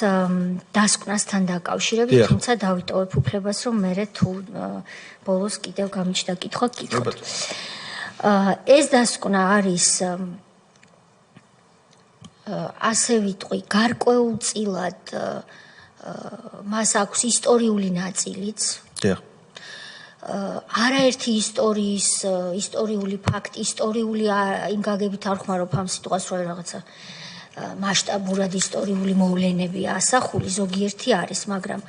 დასკვნასთან დაკავშირებით, თუმცა დავიტოვებ უფლებას, რომ მე თუ ბოლოს კიდევ გამიჩნდა კითხვა გკითხოთ. ეს დასკვნა არის ასე ვიტყვი, გარკვეულწილად მას აქვს ისტორიული ნაწილიც. დიახ. არაერთი ისტორიული ფაქტი, ისტორიული იმ გაგებით არ ხმარობ ამ სიტყვას, რომ რაღაცა მასშტაბურად ისტორიული მოვლენები ასახული, ზოგიერთი არის, მაგრამ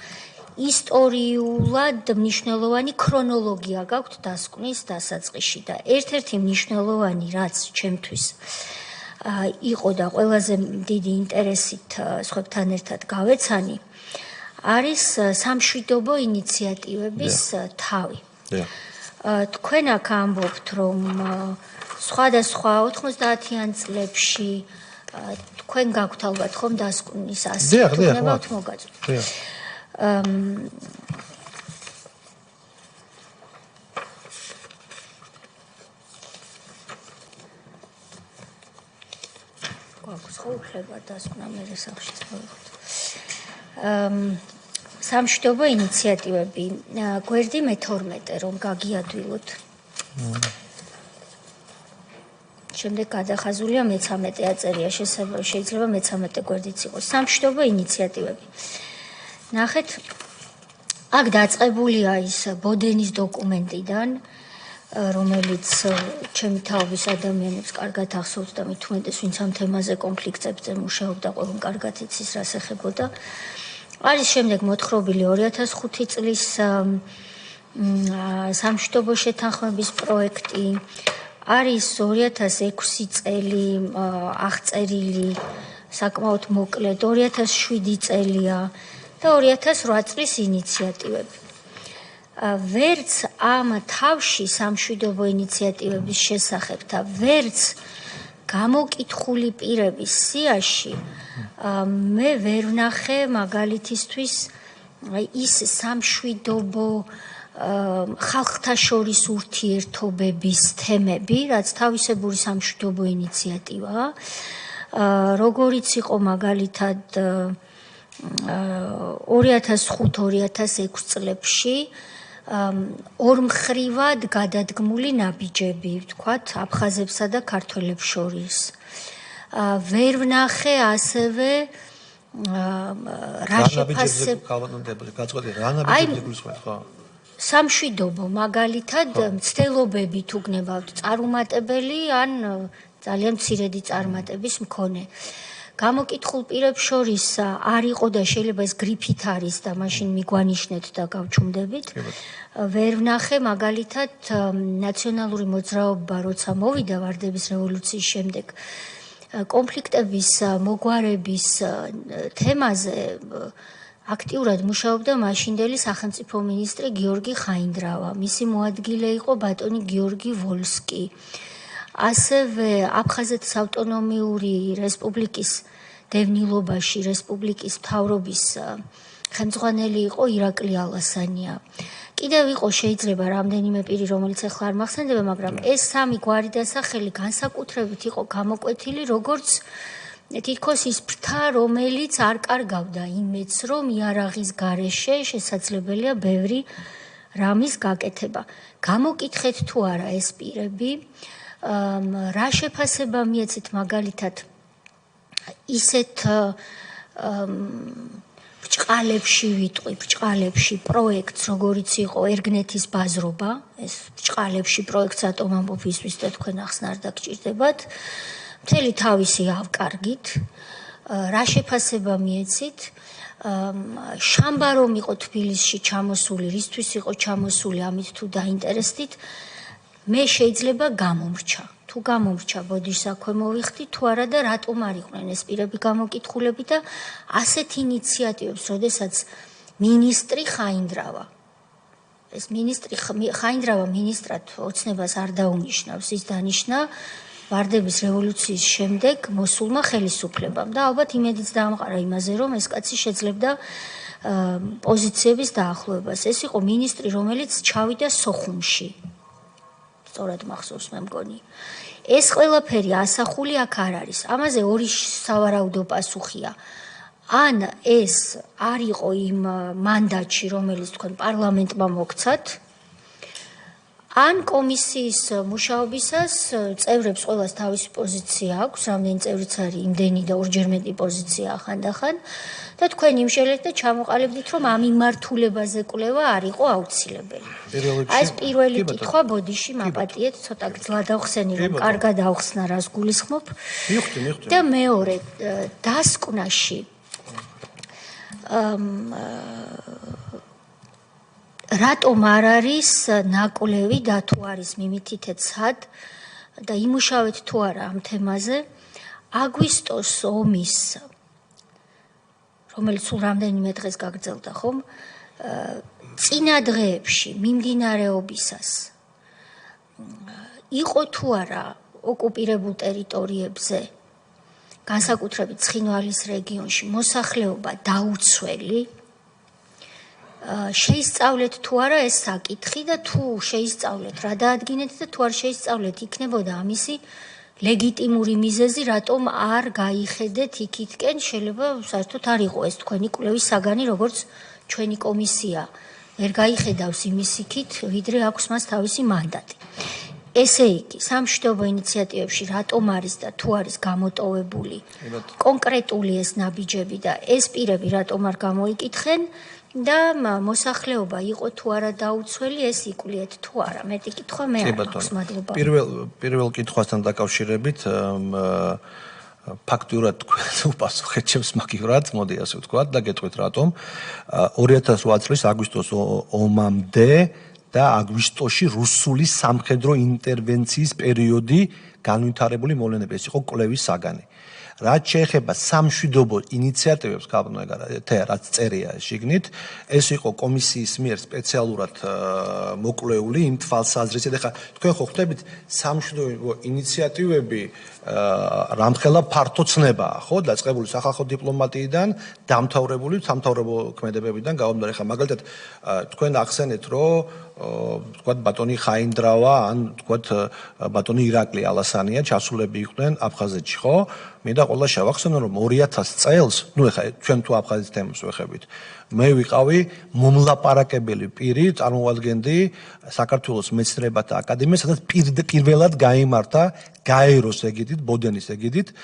ისტორიულად მნიშვნელოვანი ქრონოლოგია გაქვთ დასკვნის დასაწყისში და ერთ-ერთი მნიშვნელოვანი, რაც ჩემთვის იყო და ყველაზე დიდი ინტერესით სხვებთან ერთად გავეცანი, არის სამშვიდობო ინიციატივების თავი. თქვენ აქ ამბობთ, რომ სხვადასხვა 90-იან წლებში თქვენ გაქვთ ალბათ ხომ დასკვნის ასი თუნებავთ მოგაწვით. გვაქვს ხო უფლება დასკვნა მე სახში წავიღოთ. სამშვიდობო ინიციატივები გვერდი მე-12 რომ გაგიადვილოთ. შემდეგ გადახაზულია მე-13 აწერია, შეიძლება მე-13 გვერდიც იყოს. სამშვიდობო ინიციატივები. ნახეთ, აქ დაწყებულია ის ბოდენის დოკუმენტიდან, რომელიც ჩემი თაობის ადამიანებს კარგად ახსოვს და მით უმეტეს ვინც ამ თემაზე კონფლიქტებზე მუშაობდა, ყველამ კარგად იცის რას ეხებოდა. არის შემდეგ მოთხრობილი 2005 წლის სამშვიდობო შეთანხმების პროექტი. არის 2006 წელი აღწერილი საკმაოდ მოკლედ, 2007 წელია და 2008 წლის ინიციატივები. ვერც ამ თავში სამშვიდობო ინიციატივების შესახებ და ვერც გამოკითხული პირების სიაში მე ვერ ვნახე მაგალითისთვის ის სამშვიდობო ხალხთა შორის ურთიერთობების თემები, რაც თავისებური სამშვიდობო ინიციატივაა, როგორიც იყო მაგალითად 2005-2006 წლებში ორმხრივად გადადგმული ნაბიჯები, ვთქვათ, აფხაზებსა და ქართველებს შორის. ვერ ვნახე ასევე რა შეფასება რა ნაბიჯებზე გულისხმობთ, ხო? სამშვიდობო მაგალითად მცდელობები თუ გნებავთ წარუმატებელი ან ძალიან მცირედი წარმატების მქონე. გამოკითხულ პირებს შორის არ იყო და შეიძლება ეს გრიფით არის და მაშინ მიგვანიშნეთ და გავჩუმდებით. ვერ ვნახე მაგალითად ნაციონალური მოძრაობა როცა მოვიდა ვარდების რევოლუციის შემდეგ კონფლიქტების მოგვარების თემაზე აქტიურად მუშაობდა მაშინდელი სახელმწიფო მინისტრი გიორგი ხაინდრავა. მისი მოადგილე იყო ბატონი გიორგი ვოლსკი. ასევე აფხაზეთის ავტონომიური რესპუბლიკის დევნილობაში რესპუბლიკის მთავრობის ხელმძღვანელი იყო ირაკლი ალასანია. კიდევ იყო შეიძლება რამდენიმე პირი, რომელიც ახლა არ მახსენდება, მაგრამ ეს სამი გვარი დასახელი განსაკუთრებით იყო გამოკვეთილი, როგორც თითქოს ის ფრთა, რომელიც არ კარგავდა იმედს, რომ იარაღის გარეშე შესაძლებელია ბევრი რამის გაკეთება. გამოკითხეთ თუ არა ეს პირები, რა შეფასება მიეცით მაგალითად ისეთ ბრჭყალებში ვიტყვი, ბრჭყალებში პროექტს, როგორიც იყო ერგნეთის ბაზრობა, ეს ბრჭყალებში პროექტს რატომ ამბობ ისთვის და თქვენ ახსნა არ დაგჭირდებათ. მთელი თავისი ავკარგით, რა შეფასება მიეცით, შამბა რომ იყო თბილისში ჩამოსული, რისთვის იყო ჩამოსული, ამით თუ დაინტერესდით, მე შეიძლება გამომრჩა. თუ გამომრჩა, ბოდიშს აქვე მოვიხდი, თუ არა და რატომ არ იყვნენ ეს პირები გამოკითხულები და ასეთ ინიციატივებს, როდესაც მინისტრი ხაინდრავა. ეს მინისტრი ხაინდრავა მინისტრად ოცნებას არ დაუნიშნავს, ის დანიშნა ვარდების რევოლუციის შემდეგ მოსულმა ხელისუფლებამ და ალბათ იმედიც დაამყარა იმაზე, რომ ეს კაცი შეძლებდა პოზიციების დაახლოებას. ეს იყო მინისტრი, რომელიც ჩავიდა სოხუმში. სწორად მახსოვს მე მგონი. ეს ყველაფერი ასახული აქ არ არის. ამაზე ორი სავარაუდო პასუხია. ან ეს არ იყო იმ მანდატში, რომელიც თქვენ პარლამენტმა მოგცათ, ან კომისიის მუშაობისას წევრებს ყველას თავისი პოზიცია აქვს, რამდენი წევრიც არის იმდენი და ორჯერ მეტი პოზიცია ახანდახან და თქვენ იმშელეთ და ჩამოყალიბდით, რომ ამ იმართულებაზე კვლევა არ იყო აუცილებელი. ეს პირველი კითხვა ბოდიში მაპატიეთ, ცოტა გძლა დავხსენი, რომ კარგად ავხსნა, რას გულისხმობ. მივხვდი. და მეორე, დასკვნაში რატომ არ არის ნაკვლევი და თუ არის მიმითითეთ სად და იმუშავეთ თუ არა ამ თემაზე აგვისტოს ომის რომელიც სულ რამდენიმე დღეს გაგრძელდა ხომ წინა დღეებში მიმდინარეობისას იყო თუ არა ოკუპირებულ ტერიტორიებზე განსაკუთრებით ცხინვალის რეგიონში მოსახლეობა დაუცველი შეისწავლეთ თუ არა ეს საკითხი და თუ შეისწავლეთ რა დაადგინეთ და თუ არ შეისწავლეთ იქნებოდა ამისი ლეგიტიმური მიზეზი რატომ არ გაიხედეთ იქითკენ შეიძლება საერთოდ არ იყო ეს თქვენი კვლევის საგანი როგორც ჩვენი კომისია ვერ გაიხედავს იმის იქით ვიდრე აქვს მას თავისი მანდატი ესე იგი სამშვიდობო ინიციატივებში რატომ არის და თუ არის გამოტოვებული კონკრეტული ეს ნაბიჯები და ეს პირები რატომ არ გამოიკითხენ და მოსახლეობა იყო თუ არა დაუცველი ეს იკვლიეთ თუ არა მეტი კითხვა მე არ აქვს მადლობა პირველ კითხვასთან დაკავშირებით ფაქტურად უპასუხეთ ჩემს მაგივრად მოდი ასე ვთქვათ და გეტყვით რატომ 2008 წლის აგვისტოს ომამდე და აგვისტოში რუსული სამხედრო ინტერვენციის პერიოდი განვითარებული მოვლენები ეს იყო კვლევის საგანი რაც შეეხება სამშვიდობო ინიციატივებს რაც წერია შიგნით ეს იყო კომისიის მიერ სპეციალურად მოკვლეული იმ თვალსაზრისით ეხლა თქვენ ხო ხვდებით სამშვიდობო ინიციატივები რამხელა ფართო ცნებაა ხო დაწყებული სახალხო დიპლომატიიდან დამთავრებული სამთავრობო ქმედებებიდან გამომდინარე ეხლა მაგალითად თქვენ ახსენეთ რომ თქვათ ბატონი ხაინდრავა ან თქვათ ბატონი ირაკლი ალასანია ჩასულები იყვნენ აფხაზეთში ხო მინდა ყველა შევახსენო რომ 2000 წელს ნუ ეხლა ჩვენ თუ აფხაზეთის თემას ვეხებით მე ვიყავი მომლაპარაკებელი პირი წარმოვადგენდი საქართველოს მეცნიერებათა აკადემიას სადაც პირველად გაიმართა გაეროს ეგიდით ბოდენის ეგიდით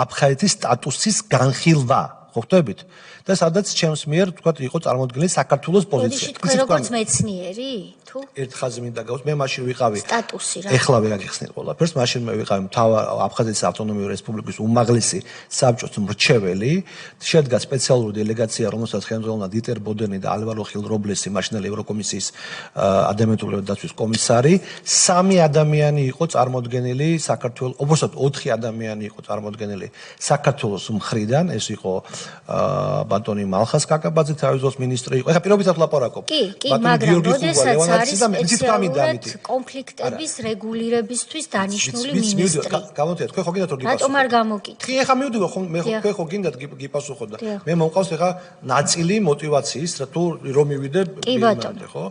აფხაზეთის სტატუსის განხილვა ხო ხტებით? და სადაც ჩემს მიერ თქვა იყო წარმოდგენილი საქართველოს პოზიცია. ისე თქვენ როგორც მეცნიერი თუ ერთ ხაზი მინდა გავუს მე მაშინ ვიყავი სტატუსი რა ეხლა ვერ აგიხსნით ყველაფერს მაშინ მე ვიყავი მთავარ აფხაზეთის ავტონომიური რესპუბლიკის უმაღლესი საბჭოს მრჩეველი შედგა სპეციალური დელეგაცია რომელსაც ხელმძღვანელობდა დიტერ ბოდენი და ალვარო ხილრობლესი მაშინდელი ევროკომისიის ადამიანური დაცვის კომისარი 3 ადამიანი იყო წარმოდგენილი საქართველოს უბრალოდ 4 ადამიანი იყო წარმოდგენილი საქართველოს მხრიდან ეს იყო ბატონი მალხას კაკაბაძე თავის დროს მინისტრი იყო ეხლა პირობითად ვლაპარაკობ კი მაგრამ როდესაც არის კონფლიქტების რეგულირებისთვის დანიშნული მინისტრი. გამოდიეთ, თქვენ ხო გინდათ რომ გიპასუხოთ? რატომ არ გამოგიტყვი? კი, ეხლა მივდივარ ხო მე თქვენ ხო გინდათ გიპასუხოთ და მე მომყავს ეხლა ნაწილი мотиваციის რა თუ რომ მივიდე ბილმანდე ხო?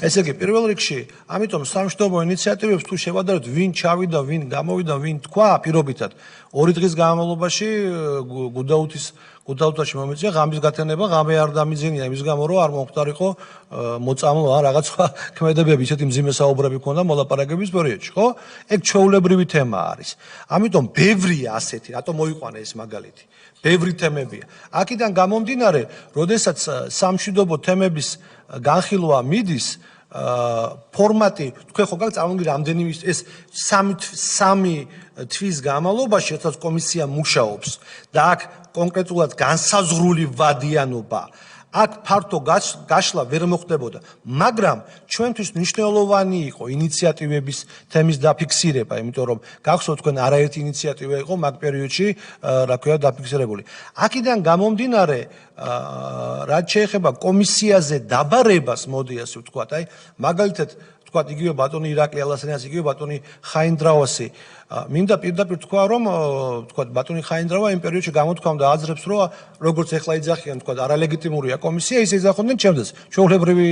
ესე იგი პირველ რიგში, ამიტომ სამშვიდობო ინიციატივებს თუ შევადარებთ ვინ ჩავიდა, ვინ გამოვიდა, ვინ თქვა პირობითად 2 დღის განმავლობაში გუდაუთაში მომეწია ღამის გათენება, ღამე არ დამიძინია იმის გამო რომ არ მომختارიყო მოწამლა რაღაც სხვა ქმედებები, ისეთი მძიმე საუბრები ქონდა მოლაპარაკების პერიოდში, ხო? ეგ ჩვეულებრივი თემა არის. ამიტომ ბევრია ასეთი, რატომ მოიყვანა ეს მაგალითი. ბევრი თემებია. აქედან გამომდინარე, როდესაც სამშვიდობო თემების განხილვა მიდის ფორმატი თქვენ ხო გაგ წარმოვიდგინეთ რამდენიმე ეს 3 თვის განმავლობაში რაც კომისია მუშაობს და აქ კონკრეტულად განსაზღვრული ვადიანობა აქ ფართო გაშლა ვერ მოხდებოდა მაგრამ ჩვენთვის მნიშვნელოვანი იყო ინიციატივების თემის დაფიქსირება იმიტომ რომ გახსოვთ თქვენ არაერთი ინიციატივა იყო მაგ პერიოდში რა ქვია დაფიქსირებული აქედან გამომდინარე რაც შეეხება კომისიაზე დაბარებას მოდი ასე ვთქვათ აი მაგალითად ვთქვათ იგივე ბატონი ირაკლი ალასენიას იგივე ბატონი ხაინდრავასი მინდა პირდაპირ თქვა რომ ვთქვათ ბატონი ხაინდრავა იმ პერიოდში გამოთქვამდა აზრებს რომ როგორც ეხლა იძახიან ვთქვათ არალეგიტიმურია კომისია ისე იძახოდნენ ჩემდეს ჩვეულებრივი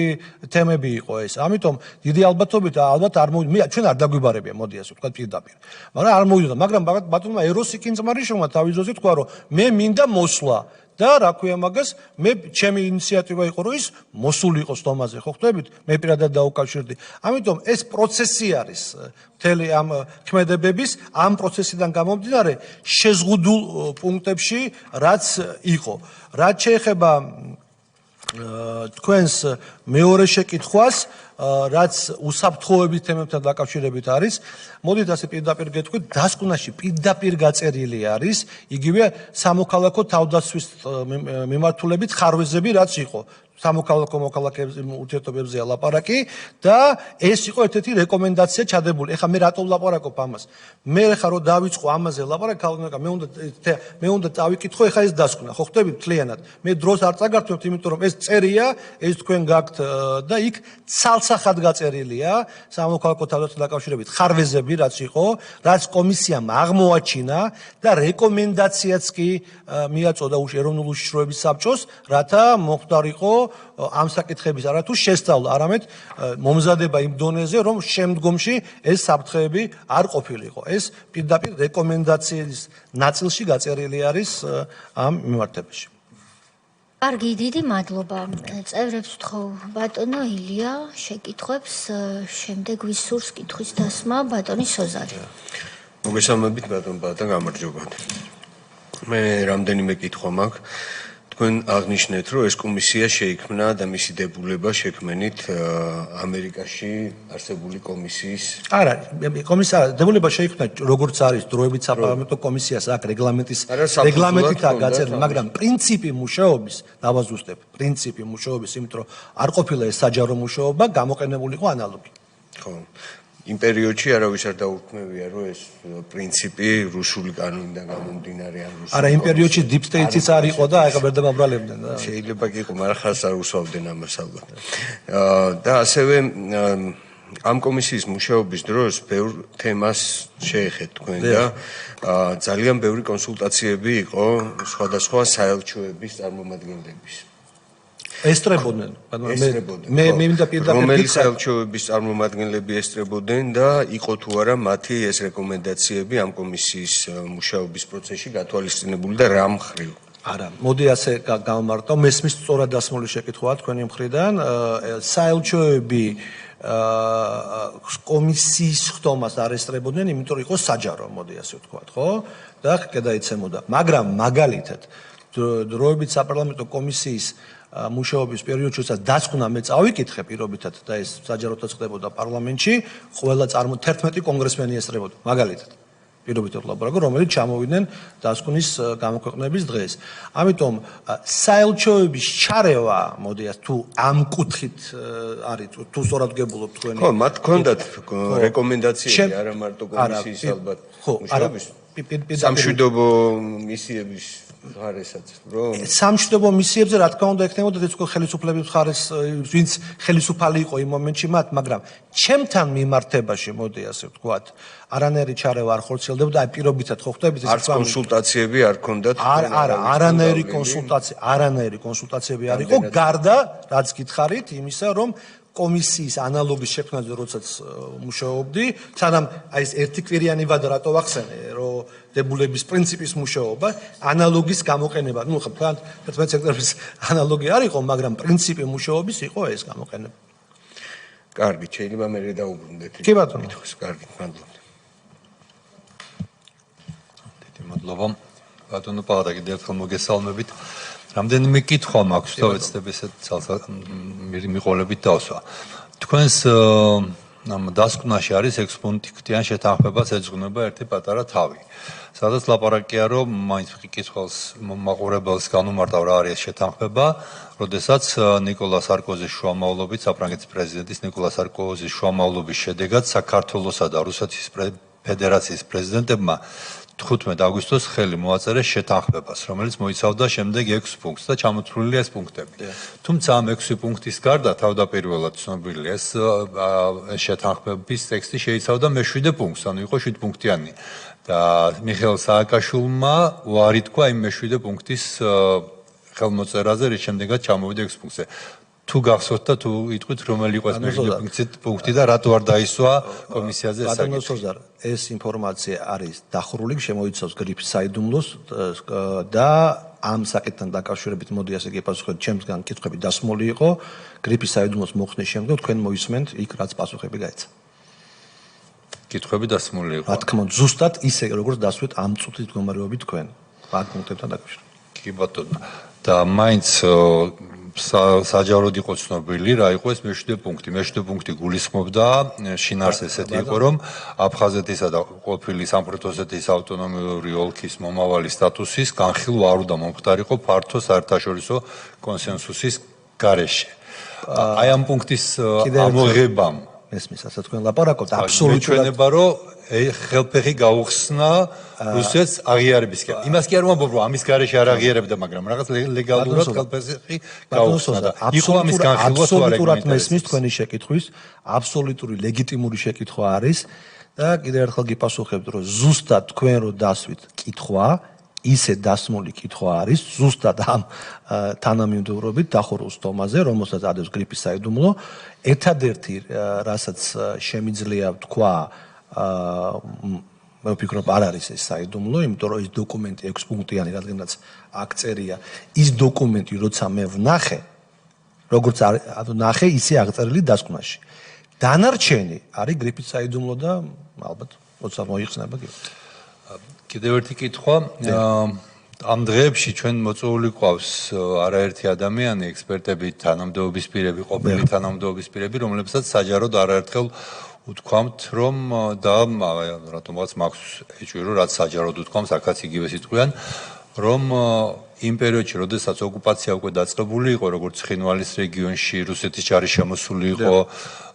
თემები იყო ეს ამიტომ დიდი ალბათობით ალბათ არ მოვიდა ჩვენ არ დაგვიბარებია მოდი ასე ვთქვათ პირდაპირ მაგრამ არ მოვიდა მაგრამ ბატონმა ეროსი კინძმარიშვილმა თავის ძოზე თქვა რომ მე მინდა მოსვლა და რა ქვია მაგას მე ჩემი ინიციატივა იყო რომ ის მოსული იყოს თომაზე ხო ხტებით მე პირადად დაუკავშირდი ამიტომ ეს პროცესი არის მთელი ამ ქმედებების ამ პროცესიდან გამომდინარე შეზღუდულ პუნქტებში რაც იყო რაც შეეხება თქვენს მეორე შეკითხვას რაც უსაფრთხოების თემებთან დაკავშირებით არის მოდით ასე პირდაპირ გეტყვით დასკვნაში პირდაპირ გაწერილი არის იგივე სამოქალაქო თავდაცვის მიმართულებით ხარვეზები რაც იყო სამოქალაქო მოქალაქეების ურთიერთობებზე ლაპარაკი და ეს იყო ერთ-ერთი რეკომენდაცია ჩადებული. ეხლა მე რატო ვლაპარაკობ ამას? მე ეხლა რომ დავიწყო ამაზე ლაპარაკი, მე უნდა დავიკითხო ეხლა ეს დასკვნა, ხო ხტებით მთლიანად. მე დროს არ წაგართმევთ, იმიტომ რომ ეს წერია, ეს თქვენ გაქვთ და იქ ცალსახად გაწერილია სამოქალაქო თავდაცვასთან დაკავშირებით ხარვეზები რაც იყო, რაც კომისიამ აღმოაჩინა და რეკომენდაციაც კი მიაწოდა ეროვნული უშიშროების საბჭოს, რათა მოხდარიყო ამ საკითხების არა თუ შესწავლა, არამედ მომზადება იმ დონეზე, რომ შემდგომში ეს საფრთხეები არ ყოფილიყო. ეს პირდაპირ რეკომენდაციის ნაწილში გაწერილი არის ამ მიმართებაში. კარგი, დიდი მადლობა. წევრებს ვთხოვ, ბატონო ილია შეკითხვებს, შემდეგ ვისურს კითხვის დასმა ბატონი სოზარი. მოგესალმებით ბატონ ბატა, გამარჯობა. მე რამდენიმე კითხვა მაქვს. თქვენ აღნიშნეთ, რომ ეს კომისია შეიქმნა და მისი დებულება შექმნით ამერიკაში არსებული კომისიის. არა, კომისია დებულება შეიქმნა როგორც არის დროებით საპარლამენტო კომისიას აქ რეგლამენტითაა გაწერილი, მაგრამ პრინციპი მუშაობის დავაზუსტებ, პრინციპი მუშაობის, იმიტომ რომ არ ყოფილა ეს საჯარო მუშაობა, გამოყენებული იყო ანალოგი. ხო. იმ პერიოდში არავის არ დაურქმევია, რომ ეს პრინციპი რუსული კანონიდან გამომდინარე ან რუსული. არა, იმ პერიოდში deep state-იც არ იყო და აიღა ვერ დამაბრალებდნენ და შეიძლება კი იყო, მაგრამ ხას არ უსვავდნენ ამას ალბათ. და ასევე ამ კომისიის მუშაობის დროს ბევრ თემას შეეხეთ თქვენ და ძალიან ბევრი კონსულტაციები იყო სხვადასხვა საელჩოების წარმომადგენლების. ესტრებოდნენ. მე მინდა პირდაპირ რომელი საელჩოების წარმომადგენლები ესტრებოდნენ და იყო თუ არა მათი ეს რეკომენდაციები ამ კომისიის მუშაობის პროცესში გათვალისწინებული და რა მხრივ? არა, მოდი ასე გავმარტო, მესმის სწორად დასმული შეკითხვაა თქვენი მხრიდან. საელჩოები კომისიის ხდომას არ ესტრებოდნენ, იმიტომ რომ იყო საჯარო, მოდი ასე ვთქვათ, ხო? და გადაიცემოდა. მაგრამ მაგალითად დროებით საპარლამენტო კომისიის მუშაობის პერიოდში, როდესაც დასკვნა მე წავიკითხე პირობითად და ეს საჯაროდაც ხდებოდა პარლამენტში, ყველა 11 კონგრესმენი ესწრებოდა, მაგალითად. პირობითად ლაპარაკობ, რომელიც ჩამოვიდნენ დასკვნის გამოქვეყნების დღეს. ამიტომ საელჩოების ჩარევა, მოდი ასე თუ ამ კუთხით არის, თუ სწორად გებულობ თქვენი. ხო, მათ ჰქონდათ რეკომენდაციები, არა მარტო კომისიის ალბათ. ხო, არა სამშვიდობო მისიების ხარესაც, რომ სამშვიდობო მისიებზე რა თქმა უნდა ექნებოდა ეს უკვე ხელისუფლების ხარეს, ვინც ხელისუფალი იყო იმ მომენტში მათ, მაგრამ ჩემთან მიმართებაში, მოდი ასე ვთქვათ, არანაირი ჩარევა არ ხორციელდებოდა, აი პირობითად ხო ხვდებით ეს არც კონსულტაციები არ ჰქონდათ. არა, არანაირი კონსულტაციები არ იყო, გარდა რაც გითხარით იმისა, რომ კომისიის ანალოგის შექმნაზე როდესაც მუშაობდი, სანამ აი ეს ერთიკვირიანი ვადა რატო ვახსენე, რომ დებულების პრინციპის მუშაობა, ანალოგის გამოყენება, ნუ ხო თქვენ 11 სექტორის ანალოგი არ იყო, მაგრამ პრინციპი მუშაობის იყო ეს გამოყენება. კარგი, შეიძლება მე დაუბრუნდეთ. კი ბატონო. კარგი, მადლობა. მადლობა. ბატონო პალატა კიდევ ერთხელ მოგესალმებით. რამდენიმე კითხვა მაქვს, და ვეცდებ ესეთ მიყოლებით დავსვა. თქვენს დასკვნაში არის 6 პუნქტიან შეთანხმებას ეძღვნება ერთი პატარა თავი. სადაც ლაპარაკია, რომ მაინც კითხავს მაყურებელს განუმარტავ რა არის შეთანხმება, როდესაც ნიკოლა სარკოზის შუამავლობით, საფრანგეთის პრეზიდენტის ნიკოლა სარკოზის შუამავლობის შედეგად საქართველოსა და რუსეთის ფედერაციის პრეზიდენტებმა 15 აგვისტოს ხელი მოაწერეს შეთანხმებას, რომელიც მოიცავდა შემდეგ 6 პუნქტს და ჩამოთვლილია ეს პუნქტები. თუმცა ამ 6 პუნქტის გარდა თავდაპირველად ცნობილი ეს შეთანხმების ტექსტი შეიცავდა მე-7 პუნქტს, ანუ იყო 7 პუნქტიანი. და მიხეილ სააკაშვილმა უარი თქვა იმ მე-7 პუნქტის ხელმოწერაზე, რის შემდეგაც ჩამოვიდა 6 პუნქტზე. თუ გახსოვთ და თუ იტყვით რომელი იყო ეს მე-7 პუნქტი და რატო არ დაისვა კომისიაზე ეს საკითხი. ბატონო სოზარ, ეს ინფორმაცია არის დახურული, შემოიცავს გრიფის საიდუმლოს და ამ საკითხთან დაკავშირებით მოდი ასე გეპასუხოთ, ჩემსგან კითხვები დასმული იყო, გრიფის საიდუმლოს მოხსნის შემდეგ თქვენ მოისმენთ იქ რაც პასუხები გაეცა. კითხვები დასმული იყო. რა თქმა უნდა, ზუსტად ისე როგორც დასვით ამ წუთის მდგომარეობით თქვენ. ამ პუნქტებთან დაკავშირებით. კი ბატონო. და მაინც საჯაროდ იყო ცნობილი რა იყო ეს მე-7 პუნქტი. მე-7 პუნქტი გულისხმობდა შინაარს ესეთი იყო, რომ აფხაზეთისა და ყოფილი სამხრეთ ოსეთის ავტონომიური ოლქის მომავალი სტატუსის განხილვა არ უნდა მომხდარიყო ფართო საერთაშორისო კონსენსუსის გარეშე. აი ამ პუნქტის ამოღებამ მესმის, ასე თქვენ ლაპარაკობთ აბსოლუტურად ჩვენება რომ ხელფეხი გაუხსნა რუსეთს აღიარებისკენ. იმას კი არ ვამბობ, რომ ამის გარეშე არ აღიარებდა, მაგრამ რაღაც ლეგალურად ხელფეხი გაუხსნა და იყო ამის განხილვა თუ არა. აბსოლუტურად მესმის თქვენი შეკითხვის, აბსოლუტური ლეგიტიმური შეკითხვა არის და კიდევ ერთხელ გიპასუხებთ, რომ ზუსტად თქვენ რო დასვით კითხვა, ისე დასმული კითხვა არის ზუსტად ამ თანამიმდევრობით დახურულ სტომაზე, რომელსაც ადევს გრიფის საიდუმლო. ერთადერთი რასაც შემიძლია თქვა მე ვფიქრობ არ არის ეს საიდუმლო, იმიტომ რომ ეს დოკუმენტი 6 პუნქტიანი, რადგანაც აქ წერია, ის დოკუმენტი როცა მე ვნახე, როგორც ვნახე, ისე აღწერილი დასკვნაში. დანარჩენი არის გრიფის საიდუმლო და ალბათ როცა მოიხსნება კი. კიდევ ერთი კითხვა. ამ დღეებში ჩვენ მოწვეული ყავს არაერთი ადამიანი, ექსპერტები, თანამდებობის პირები, ყოფილი თანამდებობის პირები, რომლებსაც საჯაროდ არაერთხელ უთქვამთ, რომ და რატომღაც მაქვს ეჭვი, რაც საჯაროდ უთქვამთ, აქაც იგივე სიტყვიან, რომ იმ პერიოდში, როდესაც ოკუპაცია უკვე დაწყებული იყო, როგორც ცხინვალის რეგიონში რუსეთის ჯარი შემოსული იყო,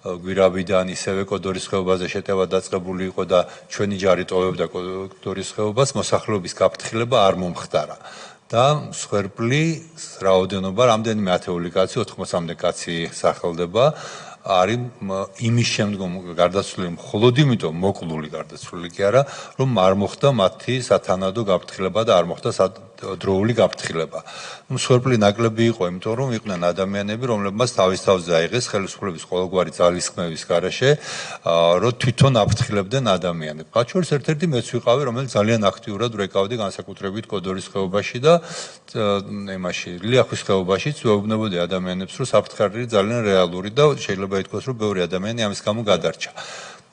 გვირაბიდან ისევე კოდორის ხეობაზე შეტევა დაწყებული იყო და ჩვენი ჯარი ტოვებდა კოდორის ხეობას, მოსახლეობის გაფრთხილება არ მომხდარა. და მსხვერპლის რაოდენობა რამდენიმე ათეული კაცი, 80-მდე კაცი სახელდება. არის იმის შემდგომ გარდაცვლილი მხოლოდ იმიტომ მოკლული გარდაცვლილი კი არა, რომ არ მოხდა მათი სათანადო გაფრთხილება და არ მოხდა დროული გაფრთხილება. მსხვერპლი ნაკლები იყო, იმიტომ რომ იყვნენ ადამიანები, რომლებმაც თავის თავზე აიღეს ხელისუფლების ყოველგვარი ძალისხმევის გარეშე, რომ თვითონ აფრთხილებდნენ ადამიანებს. მათ შორის ერთ-ერთი მეც ვიყავი, რომელიც ძალიან აქტიურად ვრეკავდი განსაკუთრებით კოდორის ხეობაში და იმაში ლიახვის ხეობაშიც ვეუბნებოდი ადამიანებს, რომ საფრთხე ძალიან რეალური და შეიძლება ითქვას, რომ ბევრი ადამიანი ამის გამო გადარჩა.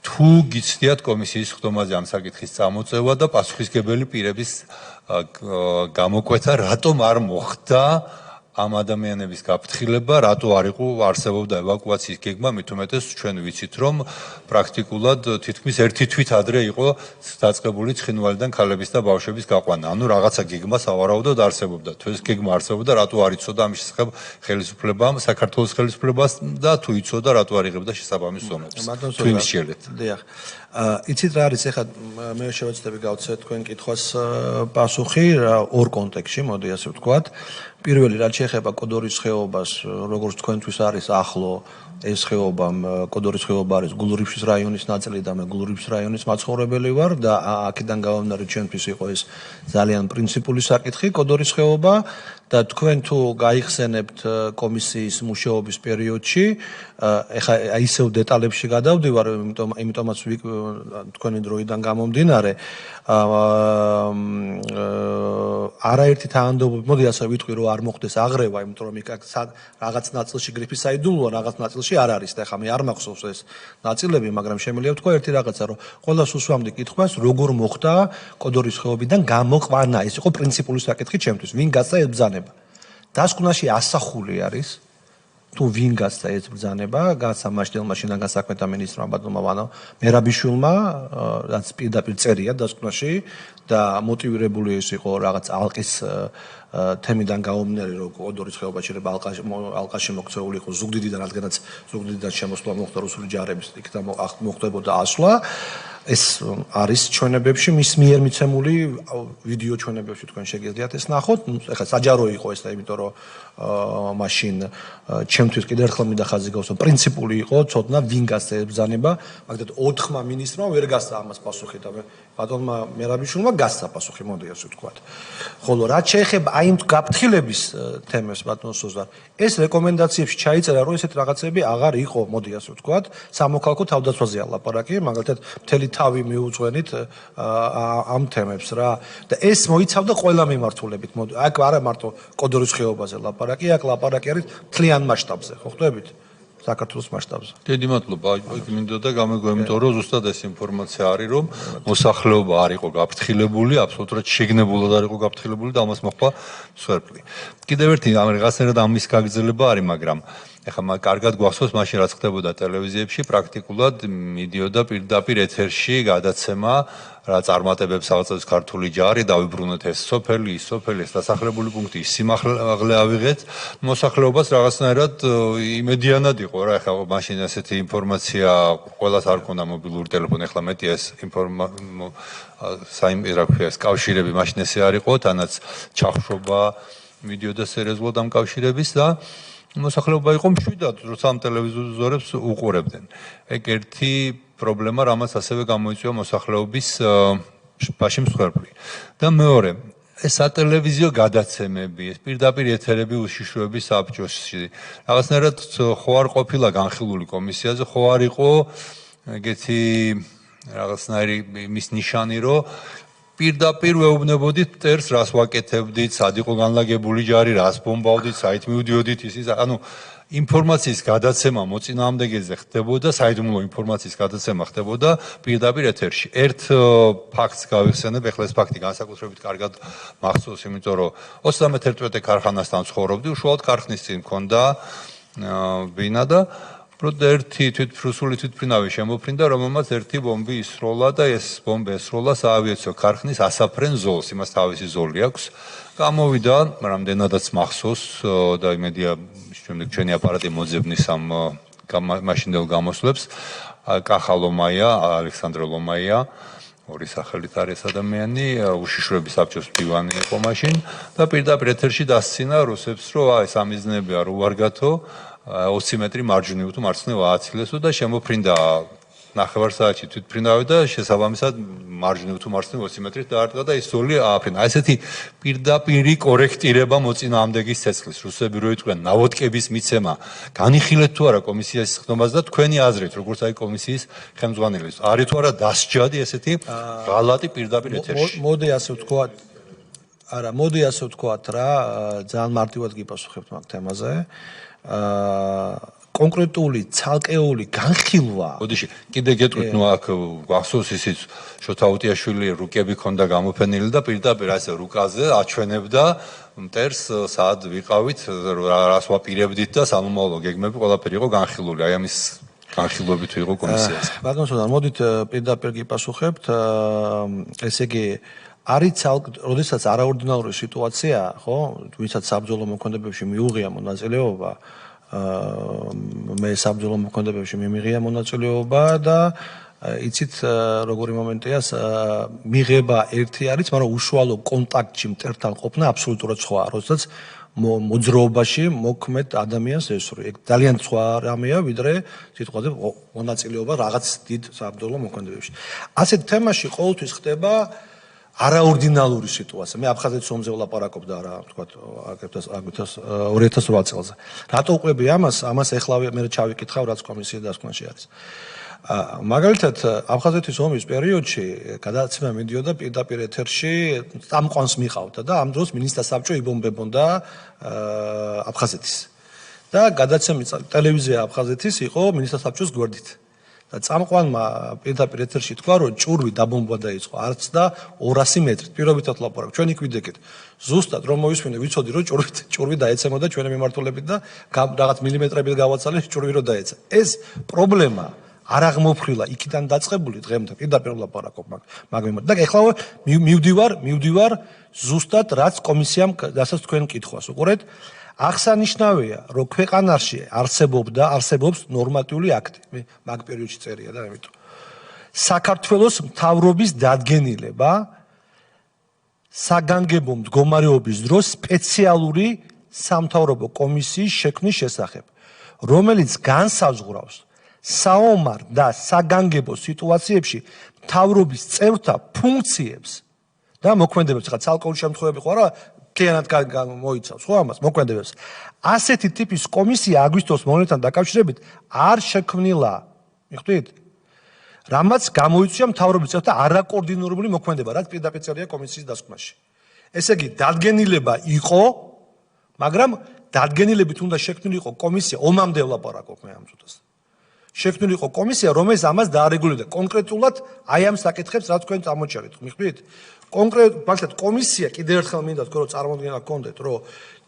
თუ გიცდიათ კომისიის ხდომაზე ამ საკითხის წამოწევა და პასუხისგებელი პირების გამოკვეთა, რატომ არ მოხდა ამ ადამიანების გაფრთხილება, რატო არ იყო არსებობდა ევაკუაციის გეგმა, მით უმეტეს ჩვენ ვიცით, რომ პრაქტიკულად თითქმის ერთი თვით ადრე იყო დაწყებული ცხინვალიდან ქალების და ბავშვების გაყვანა. ანუ რაღაცა გეგმა სავარაუდოდ არსებობდა. თუ ეს გეგმა არსებობდა, რატო არ იცოდა ამის შესახებ ხელისუფლებამ, საქართველოს ხელისუფლებას და თუ იცოდა, რატო არ იღებდა შესაბამის ზომებს. თუ იმის შეერეთ. დიახ. იცით რა არის ახლა მე შევეცდები გავცეთ თქვენ კითხვას პასუხი ორ კონტექსტში, მოდი ასე ვთქვათ. პირველი რაც შეეხება კოდორის ხეობას, როგორც თქვენთვის არის ახლო ეს ხეობა, კოდორის ხეობა არის გულრიფშის რაიონის ნაწილი და მე გულრიფშის რაიონის მაცხოვრებელი ვარ და აქედან გამომდინარე ჩვენთვის იყო ეს ძალიან პრინციპული საკითხი კოდორის ხეობა და თქვენ თუ გაიხსენებთ კომისიის მუშაობის პერიოდში, ეხლა ისევ დეტალებში გადავდივარ, იმიტომაც თქვენი დროიდან გამომდინარე, არაერთი თანამდებობა, მოდი ასე ვიტყვი, რომ არ მოხდეს აღრევა, იმიტომ რომ იქ რაღაც ნაწილში გრიფის საიდუმლოა, რაღაც ნაწილში არ არის და ეხლა მე არ მახსოვს ეს ნაწილები, მაგრამ შემიძლია ვთქვა ერთი რაღაცა, რომ ყველას უსვამდი კითხვას, როგორ მოხდა კოდორის ხეობიდან გამოყვანა, ეს იყო პრინციპული საკითხი ჩემთვის, ვინ გასცა ეს ბრძანება. დასკვნაში ასახული არის თუ ვინ გასცა ეს ბრძანება, გასცა მაშინდელმაშინდან გასაქმეთა მინისტრმა ბატონმა ვანო მერაბიშვილმა, რაც პირდაპირ წერია დასკვნაში და მოტივირებული ის იყო რაღაც ალყის თემიდან გამომდინარე, რომ კოდორის ხეობაში ალყაში მოქცეული იყო ზუგდიდიდან, რადგანაც ზუგდიდიდან შემოსვლა მოხდა რუსული ჯარების, იქიდან მოხდებოდა ასვლა. ეს არის ჩვენებებში მის მიერ მიცემული ვიდეო ჩვენებებში თქვენ შეგიძლიათ ეს ნახოთ. ეხლა საჯარო იყო ეს და იმიტომ რომ მაშინ ჩემთვის კიდევ ერთხელ მინდა ხაზი გავუსვა, პრინციპული იყო ცოდნა ვინ გასცა ეს ბრძანება, მაგდათ 4 მინისტრმა ვერ გასცა ამას პასუხი და ბატონმა მერაბიშვილმა გასცა პასუხი, მოდი ასე ვთქვათ. ხოლო რაც შეეხება აი იმ გაფრთხილების თემებს ბატონ სოზარ, ეს რეკომენდაციებში ჩაიწერა, რომ ესეთ რაღაცები აღარ იყო, მოდი ასე ვთქვათ, სამოქალაქო თავდაცვაზეა ლაპარაკი, მაგალითად მთელი თავი მიუძღვენით ამ თემებს რა და ეს მოიცავდა ყველა მიმართულებით. აქ არა მარტო კოდორის ხეობაზე ლაპარაკი, აქ ლაპარაკი არის მთლიან მასშტაბზე, ხო ხვდებით? საქართველოს მასშტაბზე. დიდი მადლობა. აი მინდოდა გამეგო, იმიტომ რომ ზუსტად ეს ინფორმაცია არის, რომ მოსახლეობა არ იყო გაფრთხილებული, აბსოლუტურად შეგნებულად არ იყო გაფრთხილებული და ამას მოხდა მსხვერპლი. კიდევ ერთი რაღაცნაირად ამის გაგრძელება არის, მაგრამ ეხლა კარგად გვახსოვს მაშინ რაც ხდებოდა ტელევიზიებში, პრაქტიკულად მიდიოდა პირდაპირ ეთერში გადაცემა, რა წარმატებებს აღწევს ქართული ჯარი, დავიბრუნოთ ეს სოფელი, ის სოფელი, ეს დასახლებული პუნქტი, ის სიმაღლე ავიღეთ. მოსახლეობას რაღაცნაირად იმედიანად იყო რა, ეხლა მაშინ ასეთი ინფორმაცია ყველას არ ქონდა მობილური ტელეფონი, ეხლა მეტი ეს ეს კავშირები მაშინ ესე არ იყო, თანაც ჩახშობა მიდიოდა სერიოზულად ამ კავშირების და მოსახლეობა იყო მშვიდად, როცა ამ ტელევიზორებს უყურებდნენ. ეგ ერთი პრობლემა, რამაც ასევე გამოიწვია მოსახლეობის ბაში მსხვერპლი. და მეორე, ეს სატელევიზიო გადაცემები, ეს პირდაპირ ეთერები უშიშროების საბჭოში, რაღაცნაირად ხო არ ყოფილა განხილული კომისიაზე, ხო არ იყო ეგეთი რაღაცნაირი მის ნიშანი, რომ პირდაპირ ვეუბნებოდით მტერს, რას ვაკეთებდით, სად იყო განლაგებული ჯარი, რას ბომბავდით, საით მივდიოდით, ის ანუ ინფორმაციის გადაცემა მოწინააღმდეგეზე ხდებოდა, საიდუმლო ინფორმაციის გადაცემა ხდებოდა პირდაპირ ეთერში. ერთ ფაქტს გავიხსენებ, ეხლა ეს ფაქტი განსაკუთრებით კარგად მახსოვს, იმიტომ რომ 31 ქარხანასთან ცხოვრობდი, უშუალოდ ქარხნის წინ მქონდა ბინა და πρώτა ერთი რუსული თვითმფრინავი შემოფრინდა, რომელმაც ერთი ბომბი ისროლა და ეს ბომბი ესროლა საავიაციო ქარხნის ასაფრენ ზოლს, იმას თავისი ზოლი აქვს. გამოვიდა, რამდენადაც მახსოვს და იმედია შემდეგ ჩვენი აპარატი მოძებნის ამ მაშინდელ გამოსვლებს. კახა ლომაია, ალექსანდრე ლომაია, ორი სახელით არის ადამიანი, უშიშროების საბჭოს მდივანი იყო მაშინ და პირდაპირ ეთერში დასცინა რუსებს, რომ ეს ამიზნები არ უარგათო 20 მეტრი მარჯვნივ თუ მარცხნივ ააცილესო და შემოფრინდა ნახევარსაათში თვითმფრინავი და შესაბამისად მარჯვნივ თუ მარცხნივ 20 მეტრით დაარტყა და ის ზოლი ააფრინდა. ესეთი პირდაპირი კორექტირება მოწინააღმდეგის ცეცხლის, რუსები რო იტყვიან ნავოდკების მიცემა, განიხილეთ თუ არა კომისიის ხდომაზე და თქვენი აზრით, როგორც აი კომისიის ხელმძღვანელის, არის თუ არა დასჯადი ესეთი ღალატი პირდაპირ ეთერში. მოდი ასე ვთქვათ, არა, მოდი ასე ვთქვათ რა, ძალიან მარტივად გიპასუხებთ მაგ თემაზე. კონკრეტული, ცალკეული განხილვა. მოდიში, კიდე გეტყვით, აქ გახსოვს ისიც შოთა უტიაშვილი რუკები ქონდა გამოფენილი და პირდაპირ ასე რუკაზე აჩვენებდა მტერს სად ვიყავით, რას ვაპირებდით და სამომავლო გეგმები ყველაფერი იყო განხილული. აი ამის განხილვები თუ იყო კომისიაზე. ბატონო სულთან, მოდით პირდაპირ გიპასუხებთ. ესე იგი არის როდესაც არაორდინალური სიტუაცია, ხო, ვისაც საბრძოლო მოქმედებებში მიუღია მონაწილეობა, მე საბრძოლო მოქმედებებში მიმიღია მონაწილეობა და იცით როგორი მომენტია, მიღება ერთი არის, მაგრამ უშუალო კონტაქტში მტერთან ყოფნა აბსოლუტურად სხვა, როდესაც მოძრაობაში მოქმედ ადამიანს ესური. ეგ ძალიან სხვა რამეა, ვიდრე სიტყვაზე მონაწილეობა რაღაც დიდ საბრძოლო მოქმედებებში. ასეთ თემაში ყოველთვის ხდება არაორდინალური სიტუაცია. მე აფხაზეთის ომზე ვლაპარაკობ და რა თქვა, აგეთას 2008 წელს. რატო უყვები ამას? ამას ეხლა მე ჩავიკითხავ, რაც კომისიის დასკვნაში არის. მაგალითად, აფხაზეთის ომის პერიოდში გადაცემა მიდიოდა პირდაპირ ეთერში, წამყვანს მიყავდა და ამ დროს მინისტრთა საბჭო იბომბებოდა აფხაზეთის. და გადაცემის ტელევიზია აფხაზეთის იყო მინისტრთა საბჭოს გვერდით. და წამყვანმა პირდაპირ ეთერში თქვა, რომ ჭურვი დაბომბვა დაიწყო არც და 200 მეტრით. პირობითად ლაპარაკობ. ჩვენ იქ ვიდექეთ. ზუსტად რომ მოვისმინე, ვიცოდი რომ ჭურვი დაეცემოდა ჩვენი მიმართულებით და რაღაც მილიმეტრებით გავაცალე ჭურვი რომ დაეცა. ეს პრობლემა არ აღმოფრილა იქიდან დაწყებული დღემდე პირდაპირ ლაპარაკობ მაგ და ეხლა მივდივარ ზუსტად რაც კომისიამ რასაც თქვენ კითხვას უყურეთ. აღსანიშნავია, რომ ქვეყანაში არსებობს ნორმატიული აქტი. მე მაგ პერიოდში წერია და ამიტომ საქართველოს მთავრობის დადგენილება საგანგებო მდგომარეობის დროს სპეციალური სამთავრობო კომისიის შექმნის შესახებ, რომელიც განსაზღვრავს საომარ და საგანგებო სიტუაციებში მთავრობის წევრთა ფუნქციებს და მოქმედებებს. ხა ცალკეული შემთხვევები ხო არა მთლიანად მოიცავს ხო ამას მოქმედებებს. ასეთი ტიპის კომისია აგვისტოს მომენტთან დაკავშირებით არ შექმნილა. მიხვდით? რამაც გამოიწვია მთავრობის წევრთა არაკოორდინირებული მოქმედება, რაც პირდაპირ წერია კომისიის დასკვნაში. ესე იგი, დადგენილება იყო, მაგრამ დადგენილებით უნდა შექმნილიყო კომისია, ომამდე ვლაპარაკობ მე ამ წუთას. შექმნილი იყო კომისია, რომელიც ამას დაარეგულირდა კონკრეტულად აი ამ საკითხებს, რაც თქვენ წამოჭერით. მიხვდით? კონკრეტულად კომისია კიდევ ერთხელ მინდა თქვა, რომ წარმოდგენა გქონდეთ, რომ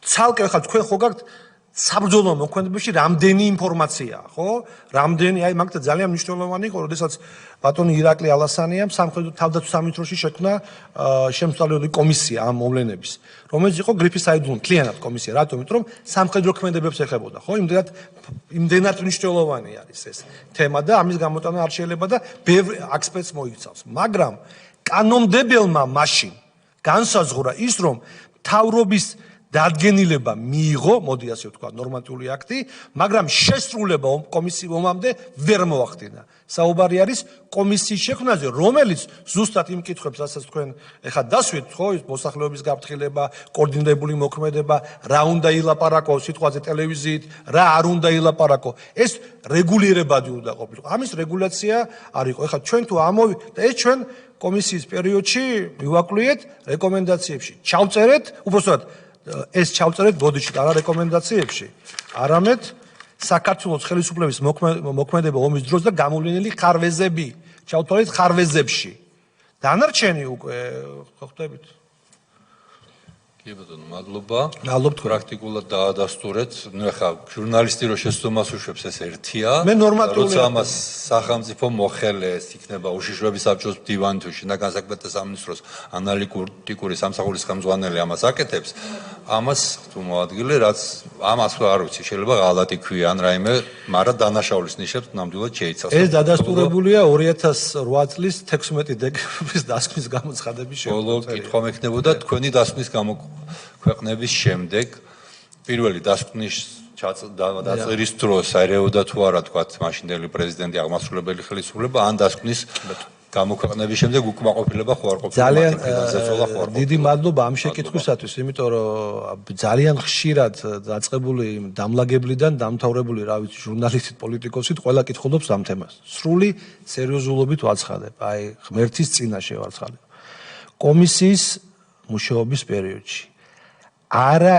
ცალკე ხალხ თქვენ ხო გაქვთ საბრძოლო მოქმედებაში რამდენი ინფორმაციაა, ხო? რამდენი, აი მაგათ ძალიან მნიშვნელოვანი იყო, როდესაც ბატონი ირაკლი ალასანიამ სამხედრო თავდაცვის სამინისტროში შექმნა შემსწავლელი კომისია ამ მოვლენების, რომელიც იყო გრიფისაიდული მთლიანად კომისია, რატომ? იმიტომ რომ სამხედრო ქმედებებს ეხებოდა, ხო? იმდენად მნიშვნელოვანი არის ეს თემა და ამის გამოტანა არ შეიძლება და ბევრი ექსპერტს მოიცავს. მაგრამ კანონმდებელმა მაშინ განსაზღვრა ის, რომ მთავრობის დადგენილება მიიღო, მოდი ასე ვთქვა, ნორმატიული აქტი, მაგრამ შესრულება კომისიის ომამდე ვერ მოახდინა. საუბარი არის კომისიის შექმნაზე, რომელიც ზუსტად იმ კითხვებს, რასაც თქვენ ეხლა დასვით, ხო, ის მოსახლეობის გაფრთხილება, კოორდინირებული მოქმედება, რა უნდა ილაპარაკო სიტყვაზე ტელევიზიით, რა არ უნდა ილაპარაკო, ეს რეგულირებადი უნდა ყოფილიყო. ამის რეგულაცია არ იყო. ეხლა ჩვენ თუ და ეს ჩვენ კომისიის პერიოდში მივაკლუიეთ რეკომენდაციებში. ჩავწერეთ, უბრალოდ ეს ჩავწერეთ ბოდიში, არა რეკომენდაციებში, არამედ საქართველოს ხელისუფლების მოქმედება ომის დროს და გამოვლენილი ხარვეზები. ჩავთვალეთ ხარვეზებში. დანარჩენი უკვე ხვდებით. კი ბატონო, მადლობა. მადლობთ. პრაქტიკულად დაადასტურეთ. ნუ ახლა ჟურნალისტი რო შესწომას უშვებს ეს ერთია. მე ნორმატიული როცა ამას სახელმწიფო მოხელეს იქნება უშიშროების საბჭოს მდივანი თუ შინაგან საქმეთა სამინისტროს ანალიტიკური სამსახურის ხელმძღვანელი ამას აკეთებს. ამას თუ მოადგილე, რაც ამას არ ვიცი, შეიძლება ღალატი ქვიან რაიმე, მაგრამ დანაშაულის ნიშნებს ნამდვილად შეიცავს. ეს დადასტურებულია 2008 წლის 16 დეკემბრის დასკვნის გამოცხადების შემდეგ. ბოლო კითხვა მექნებოდა თქვენი დასკვნის ქვეყნების შემდეგ პირველი დასკვნის დაწერის დროს აერეოდა თუ არა თქვა მაშინდელი პრეზიდენტი აღმასრულებელი ხელისუფლება ან დასკვნის გამოქვეყნების შემდეგ უკმაყოფილება ხო არ ყოფილა ძალიან დიდი მადლობა ამ შეკითხვისათვის, იმიტომ რომ ძალიან ხშირად დაწყებული დამლაგებლიდან დამთავრებული, რა ვიცი, ჟურნალისტით, პოლიტიკოსით ყველა კითხულობს ამ თემას. სრული სერიოზულობით ვაცხადებ, აი ღმერთის წინაშე ვაცხადებ. კომისიის მუშაობის პერიოდში არა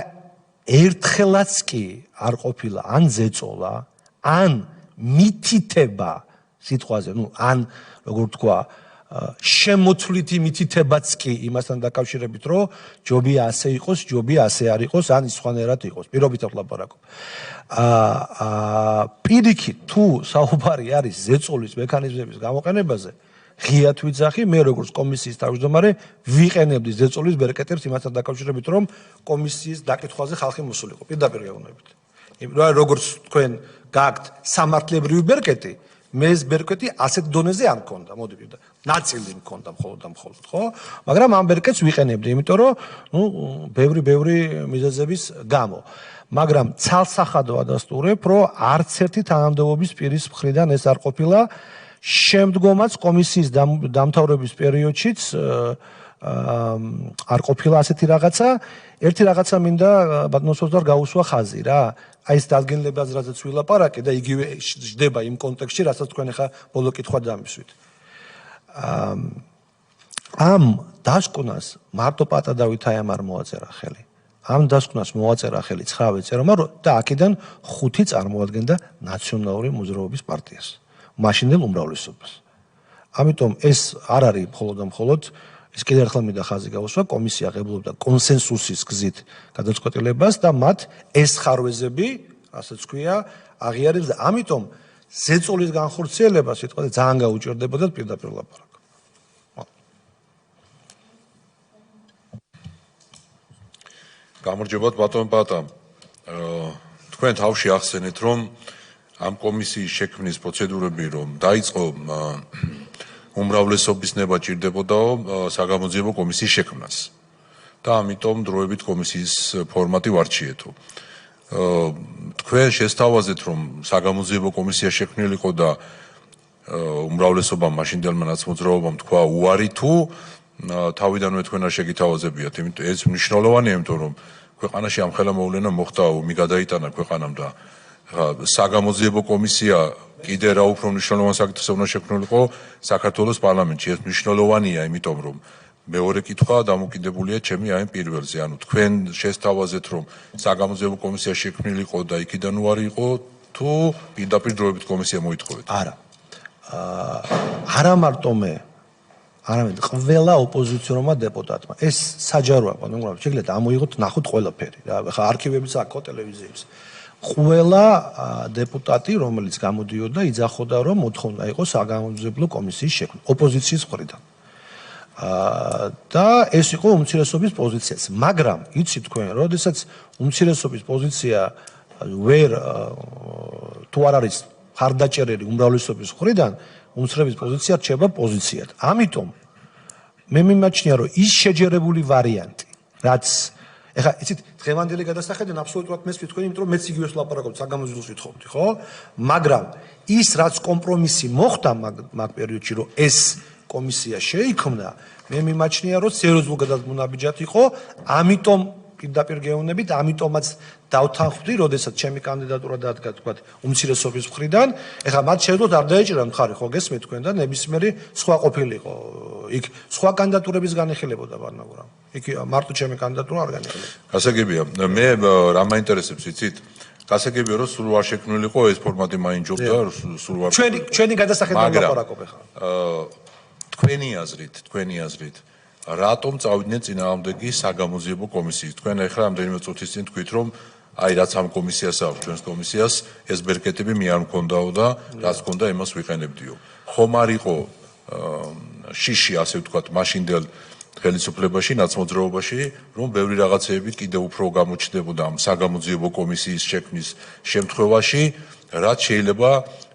ერთხელაც კი არ ყოფილა ან ზეწოლა, ან მითითება სიტყვაზე, ან როგორ თქვა, შემოთვლითი მითითებაც კი იმასთან დაკავშირებით, რომ ჯობია ასე იყოს, ჯობია ასე არ იყოს, ან სხვანაირად იყოს. პირობითად ვლაპარაკობ. პირიქით თუ საუბარი არის ზეწოლის მექანიზმების გამოყენებაზე, ღიად ვიძახი, მე როგორც კომისიის თავმჯდომარე ვიყენებდი ზეწოლის ბერკეტებს იმასთან დაკავშირებით, რომ კომისიის დაკითხვაზე ხალხი მოსულიყო პირდაპირ გეუბნებით. როგორც თქვენ გაქვთ სამართლებრივი ბერკეტი, მე ეს ბერკეტი ასეთ დონეზე არ მქონდა, მოდი პირდა. ნაწილი მქონდა მხოლოდ და მხოლოდ, ხო? მაგრამ ამ ბერკეტს ვიყენებდი, იმიტომ რომ, ბევრი მიზეზების გამო. მაგრამ ცალსახადო ადასტურებ, რომ არც ერთი თანამდებობის პირის მხრიდან ეს არ ყოფილა. შემდგომაც კომისიის დამთავრების პერიოდშიც არ ყოფილა ასეთი რაღაცა. ერთი რაღაცა მინდა ბატონო სოზდარ გაუსვა ხაზი რა. აი ეს დადგენილებას რაზეც ვილაპარაკე და იგივე ჯდება იმ კონტექსტში, რასაც თქვენ ახლა ბოლო კითხვა დამისვით. ამ დასკვნას მარტო პატადავითაემ არ მოაწერა ხელი. ამ დასკვნას მოაწერა ხელი 9 წელმა და აქედან 5 წარმოადგენდა ნაციონალური მოძრაობის პარტიას. მაშინდელ უმრავლესობას. ამიტომ ეს არ არის მხოლოდ და მხოლოდ ეს კიდევ ერთხელ მინდა ხაზი გავუსვა, კომისია ღებულობდა კონსენსუსის გზით გადაწყვეტილებას და მათ ეს ხარვეზები, რასაც ქვია, აღიარებს და ამიტომ ზეწოლის განხორციელება სიტყვაზე ძალიან გაუჭირდებოდა პირდაპირ ლაპარაკ. გამარჯობათ ბატონ პატა. თქვენ თავში ახსენეთ, რომ ამ კომისიის შექმნის პროცედურები რომ დაიწყო უმრავლესობის ნება ჭირდებოდაო საგამოძიებო კომისიის შექმნას. და ამიტომ დროებით კომისიის ფორმატი ვარჩიეთო. თქვენ შესთავაზეთ რომ საგამოძიებო კომისია შექმნილიყო და უმრავლესობამ მაშინდელმა ნაცმოძრაობამ თქვა უარი თუ თავიდანვე თქვენ არ შეგითავაზებიათ. იმიტომ ეს მნიშვნელოვანია, იმიტომ რომ ქვეყანაში ამ ხელმოვლენა მოხდა ომი გადაიტანა ქვეყანამ და საგამოძიებო კომისია კიდე რა უფრო მნიშვნელოვან საკითხს უნდა შექმნილიყო საქართველოს პარლამენტში. ეს მნიშვნელოვანია, იმიტომ რომ მეორე კითხვა დამოკიდებულია ჩემი აი პირველზე. ანუ თქვენ შესთავაზეთ რომ საგამოძიებო კომისია შექმნილიყო და იქიდან უარი იყო თუ პირდაპირ დროებით კომისია მოითხოვეთ? არა. არა მარტო მე, არამედ ყველა ოპოზიციონერმა დეპუტატმა. ეს საჯაროა, პანუმრავლე, შეგიძლიათ ამოიღოთ ნახოთ ყველაფერი. რა, ხა არქივებიც აქვს, ტელევიზიებს. ყველა დეპუტატი, რომელიც გამოდიოდა, იძახოდა, რომ მოთხოვნა იყო საგამოძიებო კომისიის შექმნა ოპოზიციის მხრიდან. და ეს იყო უმცირესობის პოზიციაც. მაგრამ იცით თქვენ, როდესაც უმცირესობის პოზიცია ვერ თუ არ არის ხარდაჭერილი უმრავლესობის მხრიდან, უმცირესობის პოზიცია რჩება პოზიციად. ამიტომ მე მიმაჩნია, რომ ის შეჯერებული ვარიანტი, რაც ეხლა იცით დღევანდელი გადასახედიდან აბსოლუტურად მესმის თქვენ, იმიტომ რომ მეც იგივეს ვლაპარაკობ, საგამოძიებოს ვითხოვდი, ხო? მაგრამ ის რაც კომპრომისი მოხდა მაგ პერიოდში, რომ ეს კომისია შეიქმნა, მე მიმაჩნია, რომ სერიოზულ გადამონაბიჯად იყო, ამიტომ პირდაპირ გეუბნებით, ამიტომაც დავთანხმდი, როდესაც ჩემი კანდიდატურა დადგა, თქვა, უმცირესობის მხრიდან, ეხლა მათ შეძლოთ არ დაეჭირა მხარი, ხო, გესმით თქვენ და ნებისმიერი სხვა ყოფილიყო. იქ სხვა კანდიდატურების განიხილებოდა ბანაურამ. იქ მარტო ჩემი კანდიდატურა არ განიხილებოდა. გასაგებია. მე რა მაინტერესებს, იცით? გასაგებია, რომ სულ არ შექმნილიყო ეს ფორმატი მაინჯობდა, სულ არ. ჩვენი გადასახედიდან ვლაპარაკობ ეხლა. თქვენი აზრით რატომ წავიდნენ წინააღმდეგი საგამოძიებო კომისიის? თქვენ ახლა ამდენიმე წუთის წინ თქვით, რომ აი რაც ამ კომისიას აქვს, ჩვენს კომისიას, ეს ბერკეტები მე არ მქონდაო და რაც მქონდა, იმას ვიყენებდიო. ხომ არ იყო შიში, ასე ვთქვათ, მაშინდელ ხელისუფლებაში, ნაცმოძრაობაში, რომ ბევრი რაღაცეები კიდევ უფრო გამოჩნდებოდა ამ საგამოძიებო კომისიის შექმნის შემთხვევაში, რაც შეიძლება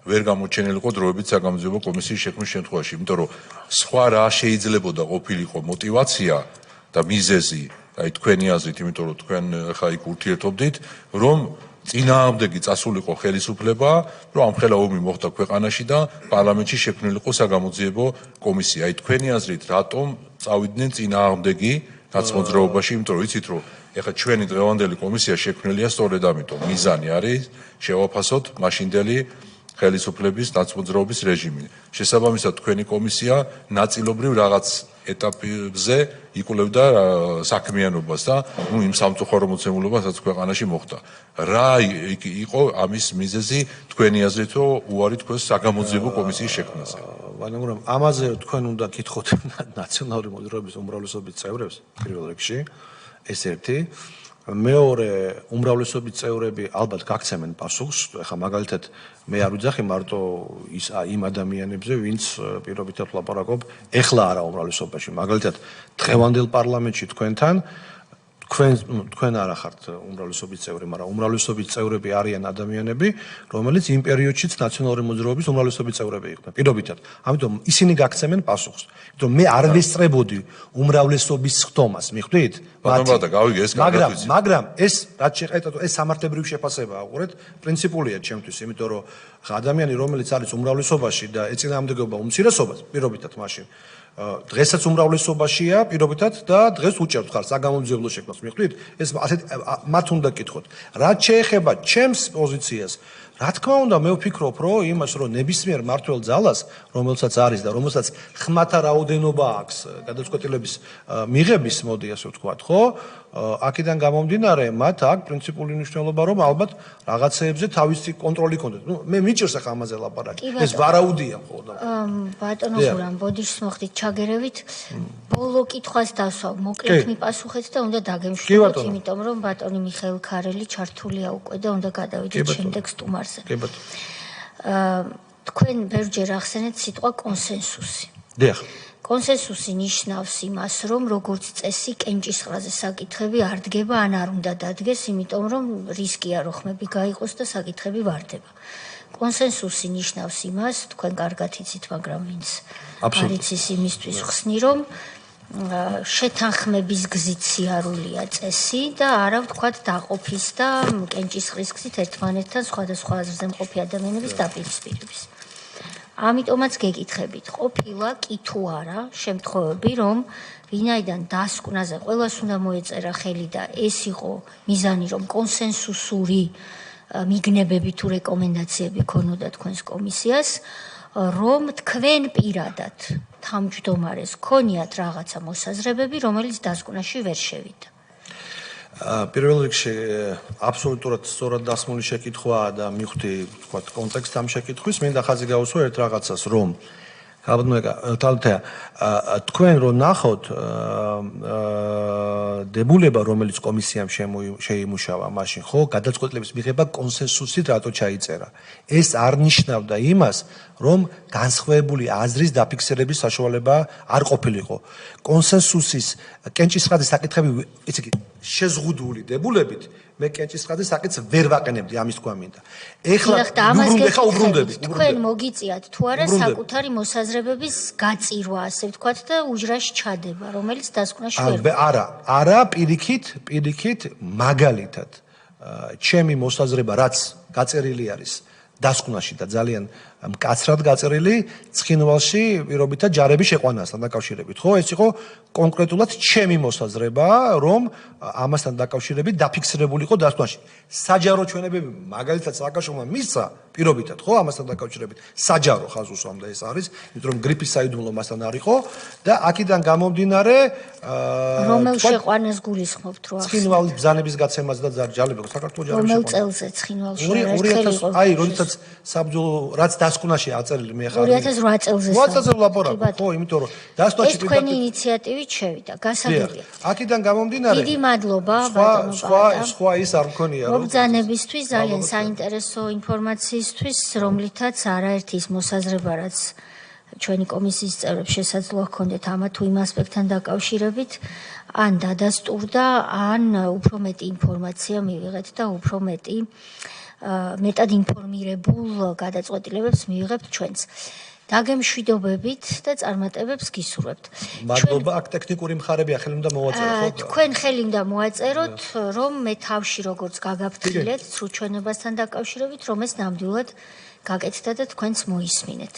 ვერ გამოჩენილიყო დროებით საგამოძიებო კომისიის შექმნის შემთხვევაში, იმიტომ რომ სხვა რა შეიძლებოდა ყოფილიყო мотиваცია და მიზეზი, აი თქვენი აზრით, იმიტომ რომ თქვენ ხა იქ ურთიერთობდით, რომ წინააღმდეგი წასულიყო ხელისუფლება, რომ ამხელა ომი მოხდა ქვეყანაში და პარლამენტში შექმნილიყო საგამოძიებო კომისია. აი თქვენი აზრით, რატომ წავიდნენ წინააღმდეგი ნაცმოძრაობაში, იმიტომ რომ იცით რომ ეხლა ჩვენი დღევანდელი კომისია შექმნილია სწორედ ამიტომ. მიზანი არის შევაფასოთ მაშინდელი ხელისუფლების ნაცმოძრაობის რეჟიმი. შესაბამისად თქვენი კომისია ნაწილობრივ რაღაც ეტაპზე იკვლევდა საქმიანობას და იმ სამწუხარო მოცემულობასაც ქვეყანაში მოხდა. რა იყო ამის მიზეზი თქვენი აზრით, რომ უარი თქვენს საგამოძიებო კომისიის შექმნაზე? მაგრამ ამაზე თქვენ უნდა გითხოთ ნაციონალური მოძრაობის უმრავლესობის წევრებს პირველ რიგში, ეს ერთი. მეორე, უმრავლესობის წევრები ალბათ გაგცემენ პასუხს. ეხლა მაგალითად მე არ ვიძახი მარტო იმ ადამიანებზე, ვინც პირობითად ვლაპარაკობ, ეხლა არა უმრავლესობაში. მაგალითად, დღევანდელ პარლამენტში თქვენთან თქვენ არა ხართ უმრავლესობის წევრი, მაგრამ უმრავლესობის წევრები არიან ადამიანები, რომელიც იმ პერიოდშიც ნაციონალური მოძრაობის უმრავლესობის წევრები იყვნენ. პირობითად. ამიტომ ისინი გაგცემენ პასუხს. იმიტომ მე არ ვესწრებოდი უმრავლესობის ხდომას, მიხვდით? მაგრამ ეს რაც შეყეთათ, ეს სამართლებრივი შეფასებაა, უყურეთ, პრინციპულია ჩემთვის, იმიტომ რომ ადამიანი, რომელიც არის უმრავლესობაში და ეწინააღმდეგება უმცირესობას, პირობითად მაშინ დღესაც უმრავლესობაშია პირობითად და დღეს უჭერთ ხარ საგამომძიებლო შექმნას, მიხვდით? ეს ასეთ მათ უნდა გითხოთ. რაც შეეხება ჩემს პოზიციას, რა თქმა უნდა, მე ვფიქრობ, რომ იმას, რომ ნებისმიერ მართველ ძალას, რომელსაც არის და რომელსაც ხმათა რაოდენობა აქვს გადაწყვეტილების მიღების, მოდი ასე ვთქვათ, ხო? აქედან გამომდინარე, მათ აქვს პრინციპული მნიშვნელობა, რომ ალბათ რაღაცეებზე თავისი კონტროლი ქონდეთ. მე მიჭირს ახლა ამაზე ლაპარაკი. ეს ვარაუდია მხოლოდ. ბატონო გურამ, ბოდიშს მოხდით ჩაგერევით. ბოლო კითხვას დასვავ, მოკლედ მიპასუხეთ და უნდა დაგემშვიდობთ, იმიტომ რომ ბატონი მიხეილ ქარელი ჩართულია უკვე და უნდა გადავიდეთ შემდეგ სტუმარზე. კი ბატონო. თქვენ ბევრჯერ ახსენეთ სიტყვა კონსენსუსი. დიახ. კონსენსუსი ნიშნავს იმას, რომ როგორც წესი კენჭისყრაზე საკითხები არ დგება ან არ უნდა დადგეს, იმიტომ რომ რისკია რომ ხმები გაიყოს და საკითხები ვარდება. კონსენსუსი ნიშნავს იმას, თქვენ კარგად იცით, მაგრამ ვინც არ იცის იმისთვის ხსნი, რომ შეთანხმების გზით სიარულია წესი და არა ვთქვათ დაყოფის და კენჭისყრის გზით ერთმანეთთან სხვადასხვა აზრზე მყოფი ადამიანების დაპირისპირების. ამიტომაც გეკითხებით, ყოფილა კი თუ არა შემთხვევები, რომ ვინაიდან დასკვნაზე ყველას უნდა მოეწერა ხელი და ეს იყო მიზანი, რომ კონსენსუსური მიგნებები თუ რეკომენდაციები ქონოდა თქვენს კომისიას, რომ თქვენ პირადად თავმჯდომარეს ქონიათ რაღაცა მოსაზრებები, რომელიც დასკვნაში ვერ შევიდა. პირველ რიგში აბსოლუტურად სწორად დასმული შეკითხვაა და მივხვდი, ვთქვათ, კონტექსტ ამ შეკითხვის, მინდა ხაზი გაუსვა ერთ რაღაცას, რომ თქვენ რო ნახოთ დებულება, რომელიც კომისიამ შეიმუშავა მაშინ, ხო, გადაწყვეტილების მიღება კონსენსუსით რატო ჩაიწერა. ეს არ ნიშნავდა იმას, რომ განსხვავებული აზრის დაფიქსირების საშუალება არ ყოფილიყო. კონსენსუსის კენჭისყრადის საკითხები, ესე იგი, შეზღუდული დებულებით მე კენჭისყრადის საკითხს ვერ ვაყენებდი, ამის თქვა მინდა. ეხლა უბრუნდები. თქვენ მოგიწიათ თუ არა საკუთარი მოსაზრებების გაწირვა, ასე ვთქვათ და უჯრაში ჩადება, რომელიც დასკვნაში ვერ. არა, პირიქით, მაგალითად, ჩემი მოსაზრება, რაც გაწერილი არის დასკვნაში და ძალიან მკაცრად გაწერილი, ცხინვალში პირობითად ჯარების შეყვანასთან დაკავშირებით, ხო? ეს იყო კონკრეტულად ჩემი მოსაზრება, რომ ამასთან დაკავშირებით დაფიქსირებული იყო დასკვნაში. საჯარო ჩვენებები მაგალითად სააკაშოვმა მისცა პირობითად, ხო, ამასთან დაკავშირებით. საჯარო ხაზს უსვამდა ეს არის, იმიტომ რომ გრიფის საიდუმლო მასთან არ იყო და აქედან გამომდინარე, რომელ შეყვანას გულისხმობთ რო ახსენეთ? ცხინვალის ბრძანების გაცემას და საქართველოს საქართველოს ჯარების რომელ წელზე ცხინვალში? 2000, აი, როდესაც საბრძოლო რაც დასკვნაში აწერილი მე ხარ 2008 წელზე 8 წელზე ვლაპარაკობ, ხო, იმიტომ რომ დასკვნაში ეს თქვენი ინიციატივით შევიდა, გასაგებია. აქედან გამომდინარე დიდი მადლობა ბატონო. სხვა ის არ მქონია რომ მობრძანებისთვის ძალიან საინტერესო ინფორმაციისთვის, რომლითაც არაერთი ის მოსაზრება, რაც ჩვენი კომისიის წევრებს შესაძლოა ჰქონდეთ ამა თუ იმ ასპექტთან დაკავშირებით, ან დადასტურდა, ან უფრო მეტი ინფორმაცია მივიღეთ და უფრო მეტად ინფორმირებულ გადაწყვეტილებებს მივიღებთ ჩვენც. დაგემშვიდობებით და წარმატებებს გისურვებთ. მადლობა, აქ ტექნიკური მხარებია, ხელი უნდა მოვაწეროთ, ხო? თქვენ ხელი უნდა მოაწეროთ, რომ მე თავში როგორც გაგაფრთხილეთ სრულ ჩვენებასთან დაკავშირებით, რომ ეს ნამდვილად გაკეთდა და თქვენც მოისმინეთ.